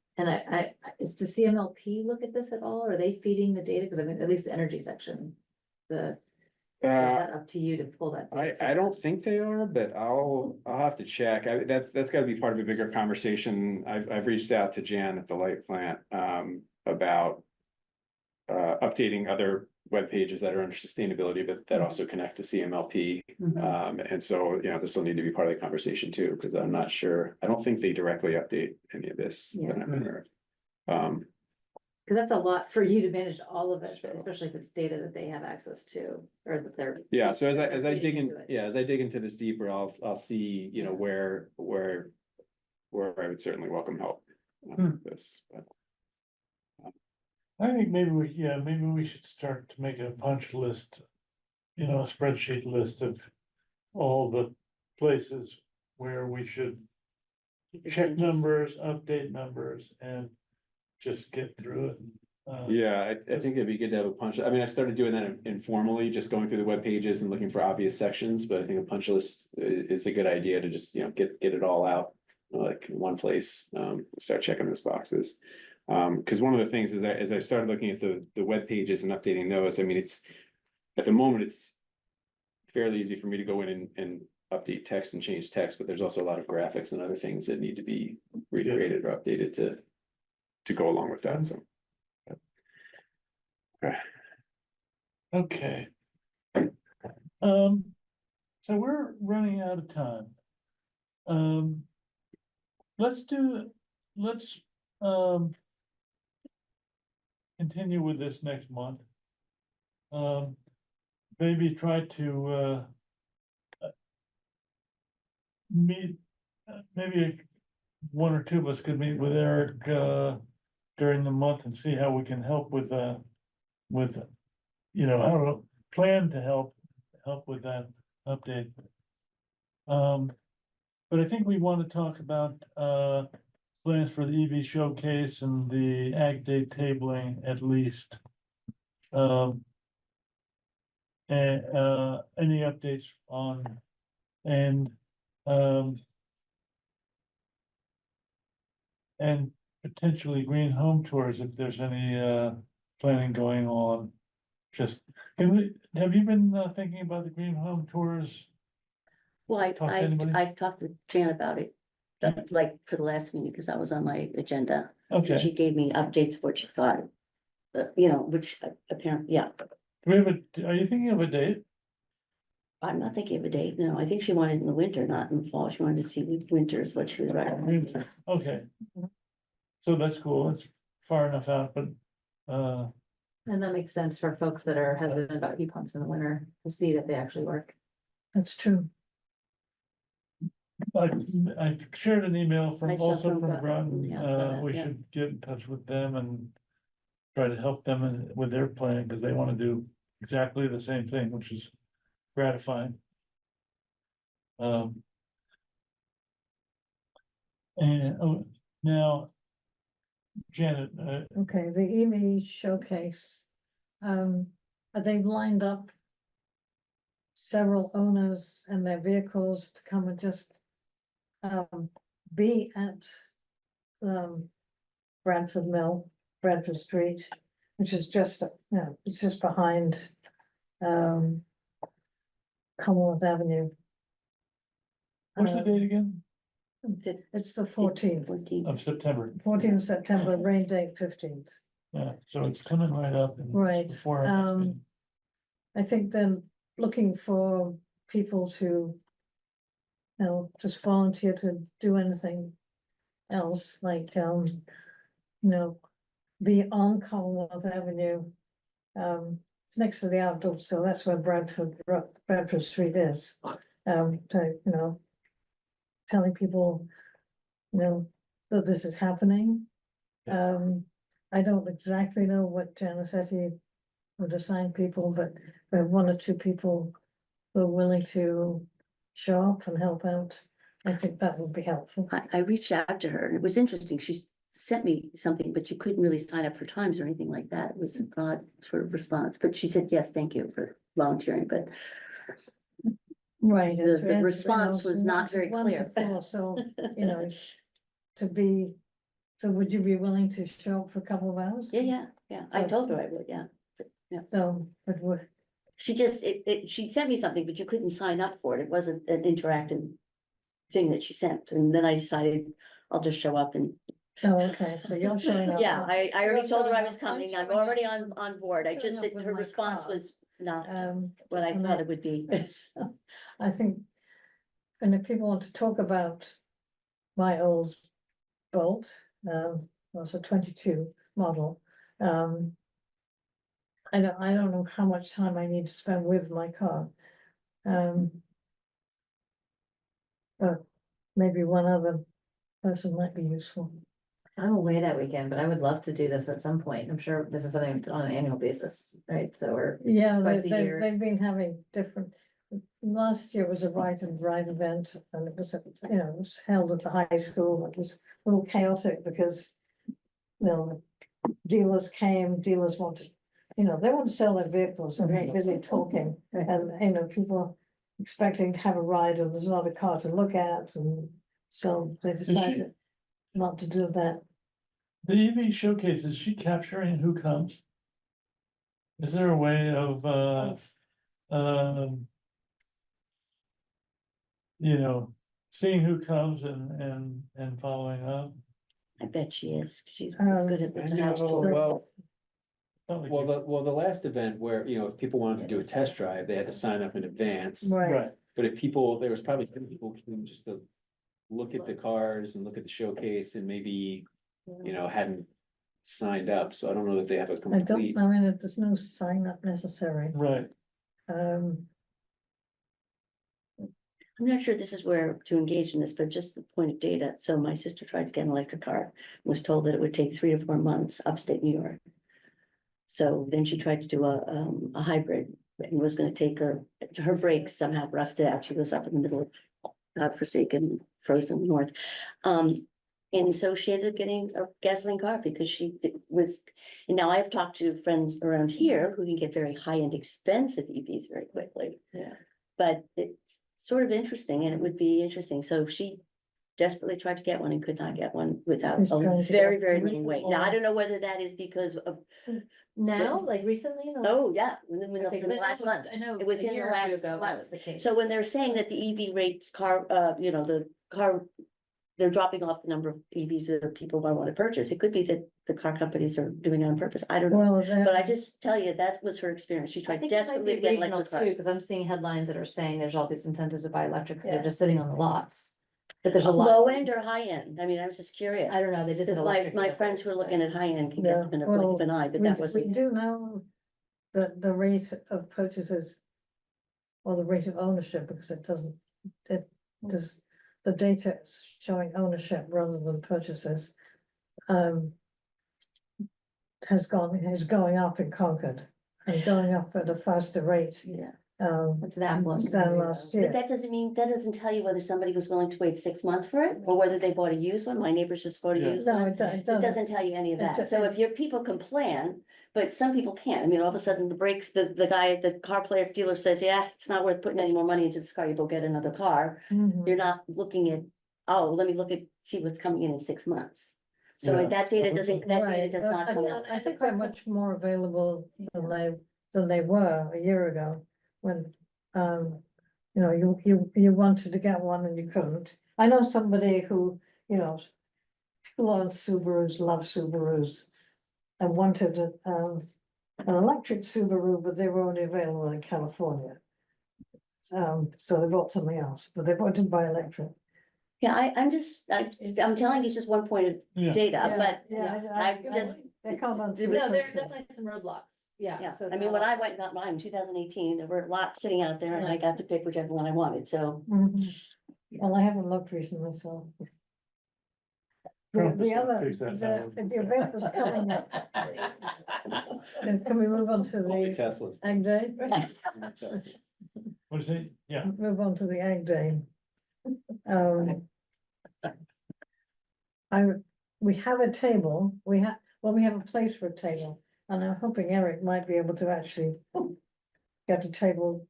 is the CMLP look at this at all? Are they feeding the data? Cause I mean, at least the energy section, is that up to you to pull that? data I don't think they are, but I'll have to check. That's gotta be part of a bigger conversation. I've reached out to Jan at the light plant, about updating other web pages that are under sustainability, but that also connect to CMLP. Mhm. And so, you know, this will need to be part of the conversation too, because I'm not sure, I don't think they directly update any of this that I'm aware of. Cause that's a lot for you to manage all of it, Sure. especially if it's data that they have access to, or that they're. Yeah, so as that I they're dig feeding in, into it. yeah, as I dig into this deeper, I'll see, you know, where I would certainly welcome help on this, but. I think maybe we should start to make a punch list. You know, a spreadsheet list of all the places where we should check numbers, update numbers, and just get through it. Yeah, I think it'd be good to have a punch. I mean, I started doing that informally, just going through the web pages and looking for obvious sections, but I think a punch list is a good idea to just, you know, get it all out. Like in one place, start checking those boxes. Cause one of the things is that as I started looking at the web pages and updating those, I mean, it's, at the moment, it's fairly easy for me to go in and update text and change text, but there's also a lot of graphics and other things that need to be recreated or updated to go along with that, so. Okay. So we're running out of time. Let's continue with this next month. Maybe try to, meet, maybe one or two of us could meet with Eric, during the month and see how we can help with, you know, how to plan to help with that update. But I think we want to talk about, plans for the EV showcase and the ag day tabling at least. And, any updates on, and potentially green home tours if there's any, planning going on. Just, have you been, thinking about the green home tours? Well, Talk to anybody? I talked with Jan about it, like for the last meeting, because that was on my agenda. Okay, She gave me updates of what she thought. You know, which apparently, yeah, are you thinking of a date? I'm not thinking of a date, no, I think she wanted in the winter, not in the fall, she wanted to see winter is what she was recommending. Okay. So that's cool, it's far enough out, but, And that makes sense for folks that are hesitant about heat pumps in the winter to see that they actually work. That's true. I shared an email I from, saw also from from Groton, Groton, yeah, we yeah. should get in touch with them and try to help them with their plan, because they want to do exactly the same thing, which is gratifying. And, oh, now, Janet, Okay, the EV showcase. They've lined up several owners and their vehicles to come and just be at Bradford Mill, Bradford Street, which is just, it's just behind Commonwealth Avenue. what's the Um, date again? It's the 14th Of September, 14th of September, rain date 15th. yeah, so it's coming right up. and Right, before our next meeting. I think they're looking for people to, just volunteer to do anything else, like, be on Commonwealth Avenue. It's next to the outdoor store, that's where Bradford Street is. Telling people, that this is happening. I don't exactly know what Janicetti would assign people, but we have one or two people who are willing to show up and help out. I think that would be helpful. I reached out to her, and it was interesting, she sent me something, but you couldn't really sign up for times or anything like that, it was an odd sort of response, but she said, yes, thank you for volunteering, but Right. the response was not very clear. So, so would you be willing to show up for a couple of hours? Yeah, I told her I would, yeah. So, but we're, She just, she sent me something, but you couldn't sign up for it. It wasn't an interactive thing that she sent. And then I decided I'll just show up and. okay, so you're showing up. Yeah, I already You're told her I showing was up, I'm coming. I'm showing already up. on board. I Showing just, up with her my response car. was not what I and thought it would be. I think, and if people want to talk about my old Bolt, was a 22 model. I don't know how much time I need to spend with my car. But maybe one other person might be useful. I'm away that weekend, but I would love to do this at some point. I'm sure this is something that's on an annual basis, right? So we're, Yeah, Twice a year. they've been having different, last year was a ride and drive event, and it was, it was held at the high school. It was a little chaotic because, the dealers wanted, they want to sell their vehicles and they're busy talking, and, people expecting to have a ride and there's not a car to look at, and so they decided not to do that. The EV showcase, is she capturing who comes? Is there a way of, seeing who comes and following up? I bet she is. She's good at the house tours. Well, Not like well, you- the last event where, if people wanted to do a test drive, they had to sign up in advance. Right, But if there was probably some people who came just to look at the cars and look at the showcase and maybe, hadn't signed up, so I don't know that they have a complete. there's no sign up necessary. Right, I'm not sure this is where to engage in this, but just the point of data. So my sister tried to get an electric car, was told that it would take 3 or 4 months upstate New York. So then she tried to do a hybrid and was gonna take her brakes somehow rusted out. She was up in the middle of godforsaken frozen north. And so she ended up getting a gasoline car because and now I've talked to friends around here who can get very high-end expensive EVs very quickly. Yeah. But it's sort of interesting, and it would be interesting. So she desperately tried to get one and could not get one without Who's a trying to very, get very three long wait. Now, I or- don't know whether that is because of, now, like recently? in the last- oh, yeah, in Okay, 'cause the I know- last month. I know a within the year or two last ago, that month. was the case. So when they're saying that the EV rate car, the car, they're dropping off the number of EVs that people might want to purchase. It could be that the car companies are doing it on purpose. I don't know. Well, But I just tell you, that was her experience. She I tried think it might desperately be to get regional electric too, cars. because I'm seeing headlines that are saying there's all these incentives to buy electric, because they're Yeah. just sitting on the lots. But there's a lot. Low end or high end? I mean, I was just curious. I don't know, they just. Because did my, electric my vehicles, friends who are but- looking at high end can Yeah, get them in a well, blink of an eye, but we that we wasn't. do know that the rate of purchases or the rate of ownership, because it doesn't, it does, the data is showing ownership rather than purchases. Is going up in Concord and going up at a faster rate, Yeah. It's an affluent. than community, last though. year. But that doesn't mean, that doesn't tell you whether somebody was willing to wait 6 months for it, or whether they bought a used one. My neighbors just bought a Yeah. used No, one. it It doesn't. doesn't tell you any of It that. just- So if your people can plan, but some people can't. I mean, all of a sudden the brakes, the guy, the car player dealer says, yeah, it's not worth putting any more money into this car. You go get another car. Mhm. You're not looking at, oh, let me look at, see what's coming in 6 months. So Yeah. that data doesn't, that data Right, does but not come out. I think they're much more available than they were a year ago, when, you know, you wanted to get one and you couldn't. I know somebody who, you know, who owns Subarus, loves Subarus, and wanted an electric Subaru, but they were only available in California. So they bought something else, but they wanted to buy electric. Yeah, I'm telling you, it's just one point of Yeah. data, but I just. They can't answer. was- No, there are the question. definitely some roadblocks, yeah. Yeah, so I it's mean, not when I like- went and got mine in 2018, there were lots sitting out there and I Yeah. got to pick whichever one I wanted, so. Mhm. Well, I haven't looked recently, so. Trump is The gonna other, fix that now. the event that's coming up. Can we move on to Only the Teslas. Ag Day? Teslas. What is it? Yeah, Move on to the Ag Day. We have a table, we have a place for a table, and I'm hoping Eric might be able to actually get a table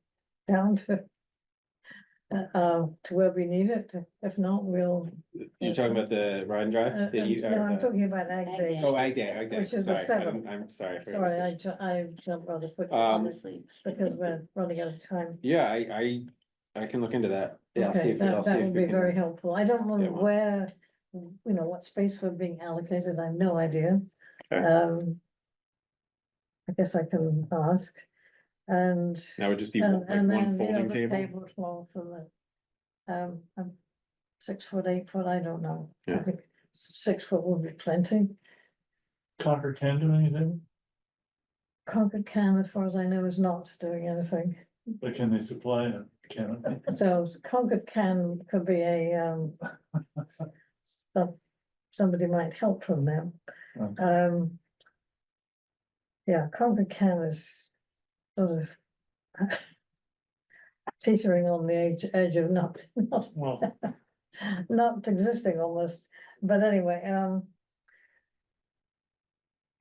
down to where we need it. If not, we'll. You're talking about the ride and drive? No, I'm talking about Ag Day. Oh, Ag Day, Which is the sorry, seventh. I'm sorry. I forgot Sorry, it was I jumped rather quickly, Honestly, because we're running out of time. Yeah, I can look into that. Yeah, I'll see Okay, if, I'll see that if would we be can. very helpful. I don't know get one. where, you know, what space we're being allocated. I have no idea. Okay. I guess I can ask. And. That would just be and- like and one then, you know, folding the table? Tablecloth and the, 6 foot, 8 foot, I don't know. I Yeah. think 6 foot would be plenty. Concord can do anything, Concord can, as far as I know, is not doing anything. but can they supply it? Can it? So Concord can, could be a, somebody might help from them. Okay. Yeah, Concord can is sort of teetering on the edge of Well, not existing almost, but anyway, how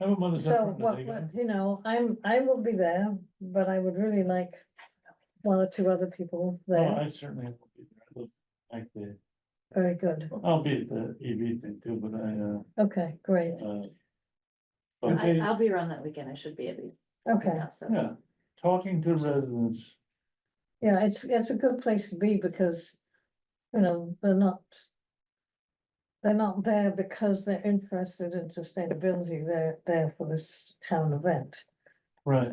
about Mother's so Day? what, you know, I will be there, but I would really like one or two other people Oh, there. I certainly will be there. I look like the, Very good. I'll be at the EV thing too, but Okay, great. but I'll be around that weekend, I should be at least. Okay. Yeah, so. yeah, talking to residents, Yeah, it's a good place to be because, you know, they're not there because they're interested in sustainability. They're there for this town event. right,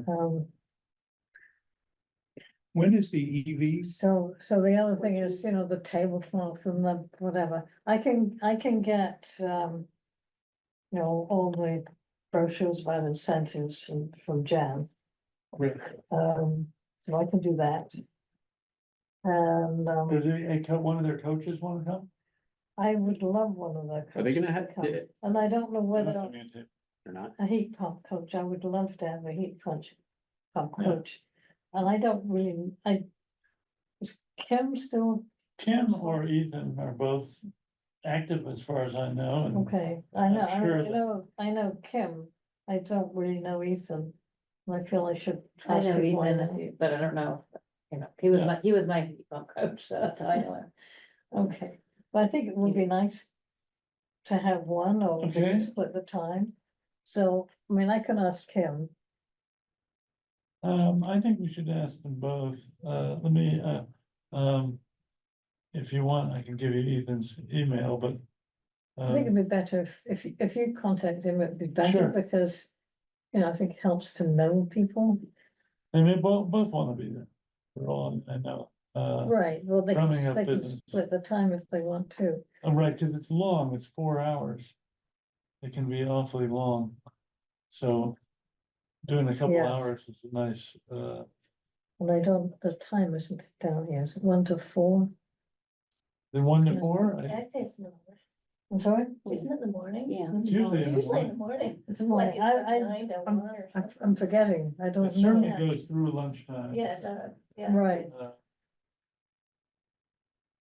When is the EVs? So the other thing is, you know, the tablecloth and the whatever. I can get, you know, all the brochures about incentives from Jan. right. So I can do that. And, Does one of their coaches wanna come? I would love one of their. Are they gonna coaches have, to come. And I don't know whether or not? a heat pump coach, I would love to have a heat pump Yeah. coach. And I don't really, is Kim still, Kim or Ethan are both active as far as I know, and okay, I know, I'm sure I know Kim, I don't really know Ethan. And I feel I should. I ask know people I Ethan, know. but I don't know, you know, Yeah. he was my heat pump coach, so that's how I know him. Okay, but I think it would be nice to have one or maybe Okay. split the time. So, I mean, I can ask Kim. I think we should ask them both, let me, if you want, I can give you Ethan's email, but. I think it'd be better if you contact him, it'd be better Sure. because, you know, I think it helps to know people. They may both wanna be there. We're all, I know, Right, well, they Drumming up can business. split the time if they want to. I'm right, cause it's long, it's 4 hours. It can be awfully long. So doing a couple Yes. hours is a nice, And I don't, the time isn't down here, is it 1 to 4? the 1 to Yeah. 4, Actually, it's in the morning. I'm sorry? Isn't it in the morning? Yeah. it's usually It's in the usually in morning. the morning. It's Like morning, it's like I, 9 to I'm, 1 or I'm something. forgetting, I It don't certainly know. goes through lunchtime. Yeah, yeah. Right, Uh,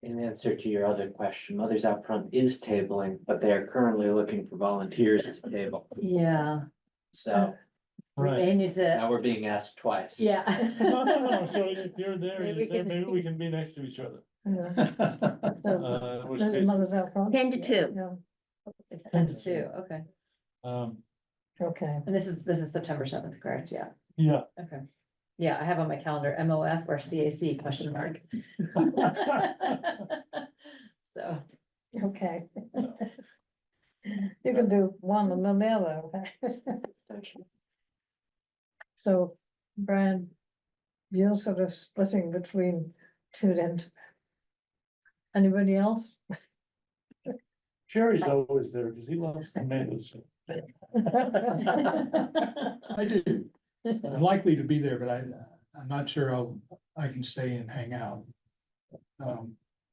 In answer to your other question, Mothers Out Front is tabling, but they are currently looking for volunteers to table. Yeah, So we Right. may need to, now we're being asked twice. yeah. No, so if you're there, Maybe we can- maybe we can be next to each other. yeah. So, In which there's case, mothers out front. 10 to 2. Yeah, It's 10 to 2, okay. okay, And this is September 7th, correct? Yeah, Yeah, okay. Yeah, I have on my calendar MOF or CAC question mark. So, okay. You can do one and then the other, okay? So, Brad, you're sort of splitting between two ends. Anybody else? Sherry's always there because he loves tomatoes. I do. I'm likely to be there, but I'm not sure I can stay and hang out.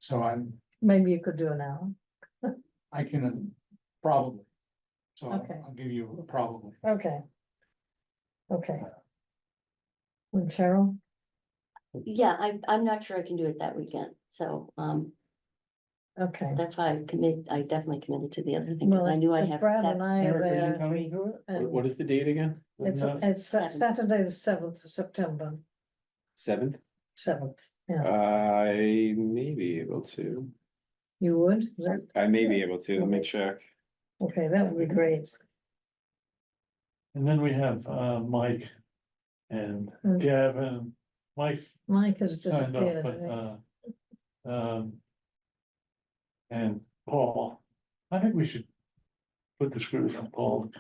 So Maybe you could do an hour. I can probably. So Okay. I'll give you a probably. Okay. Okay. And Cheryl? Yeah, I'm not sure I can do it that weekend, so, Okay. that's why I definitely committed to the other thing, because Well, I knew I if have. Brad that- and I are Eric, are you there. coming to it? and What is the date again? It's No. Saturday, the 7th of September, 7th? 7th, yeah. I may be able to. You would? Is that- I may be able to. Let me check. Okay, that would be great. And then we have Mike and Mm. Gavin. Mike's Mike has signed off, disappeared. I but think. and Paul. I think we should put the screws on Paul.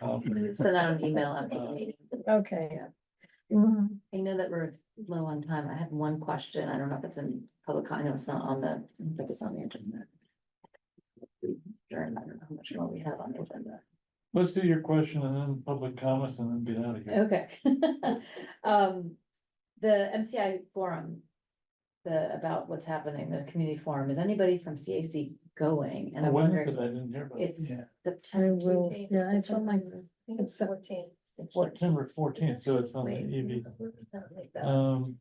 send out an email after the meeting. Okay. Mhm. I know that we're low on time. I had one question. I don't know if it's in public, I know it's not on the, I don't think it's on the agenda. Adjourn. I don't know how much more we have on the agenda. Let's do your question and then public comments and then get out of here. Okay. The MCI forum, about what's happening, the community forum, is anybody from CAC going? And I'm When is wondering, it? I didn't hear about it. it's Yeah. I September. will, yeah, it's on my, It's 14. September 14th, so it's on the EV.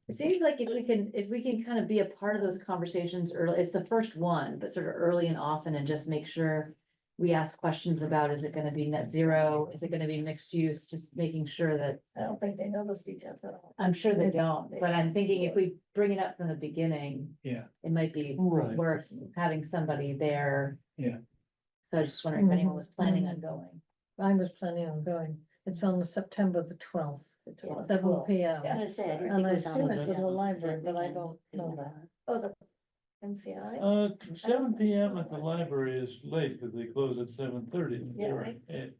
It seems like if we can kind of be a part of those conversations early, it's the first one, but sort of early and often, and just make sure we ask questions about, is it gonna be net zero? Is it gonna be mixed use? Just making sure that, I don't think they know those details at all. I'm sure they don't, but I'm thinking if we bring it up from the beginning, Yeah. it might be Right. worth having somebody there. Yeah. So I was just wondering if anyone was planning on going. I was planning on going. It's on September the 12th, The 12th. 7 P.M. I was gonna say, I didn't And think I it was on assume the it's in the weekend. library, but I Weekend. don't know that. Oh, the MCI? 7 PM at the library is late because they close at 7:30. Yeah, right. There's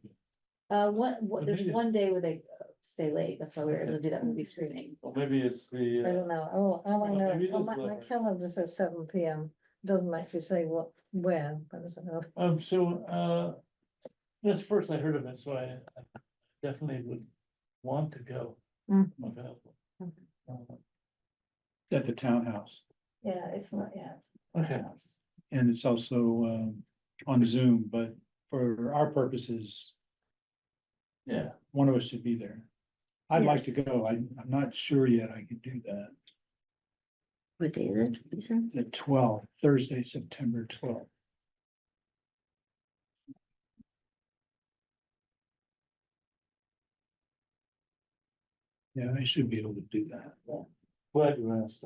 Maybe- one day where they stay late, that's why we were able to do that movie screening. Well, maybe it's I the, don't know. Oh, all I Well, know, maybe it on is my library. calendar says 7 P.M. Doesn't actually say where, but I don't know. that's first I heard of it, so I definitely would want to go. Mm. I'm available. At the townhouse. Yeah, it's not, yeah. it's- Okay. And it's also on Zoom, but for our purposes, Yeah, one of us should be there. I'd like to Yes. go. I'm not sure yet I could do that. What day is it? You said? The 12th, Thursday, September 12th. Yeah, I should be able to do that. glad you asked.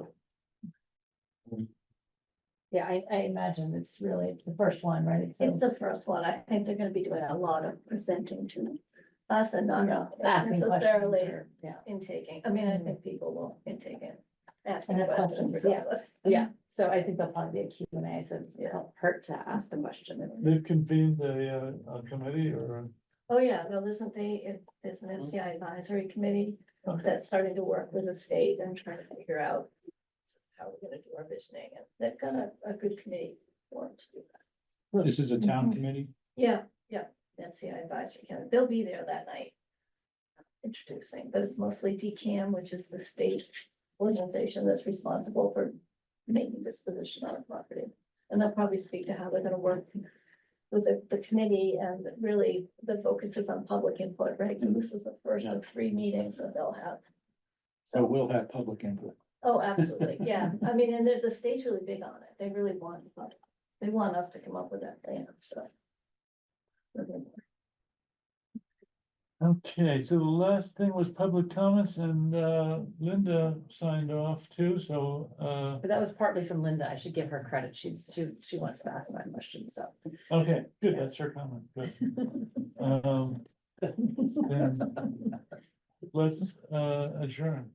Yeah, I imagine it's the first one, right? It's the first one. I think they're gonna be doing a lot of presenting to us and not Asking questions, necessarily or- yeah. intaking. I mean, I think people will intake it. Asking And have questions questions, yeah. regardless. Yeah, So I think there'll probably be a Q&A, so it won't hurt to ask the question. They've convened a committee or, Oh, yeah, no, there's an MCI advisory committee okay, that's starting to work with the state and trying to figure out how we're gonna do our visioning, and they've got a good committee formed to do that. This is a town committee. Yeah, MCI advisory committee, they'll be there that night. Introducing, but it's mostly DCAM, which is the state organization that's responsible for making disposition on property. And they'll probably speak to how they're gonna work with the committee, and really the focus is on public input, right? So this is the first of 3 meetings that they'll have. So we'll have public input. Oh, absolutely, yeah. I mean, and the state's really big on it. They really want us to come up with that plan, so. okay, so the last thing was public comments and Linda signed off too, so But that was partly from Linda. I should give her credit. She wants to ask that question, so. okay, good, that's her comment, good. Then let's adjourn.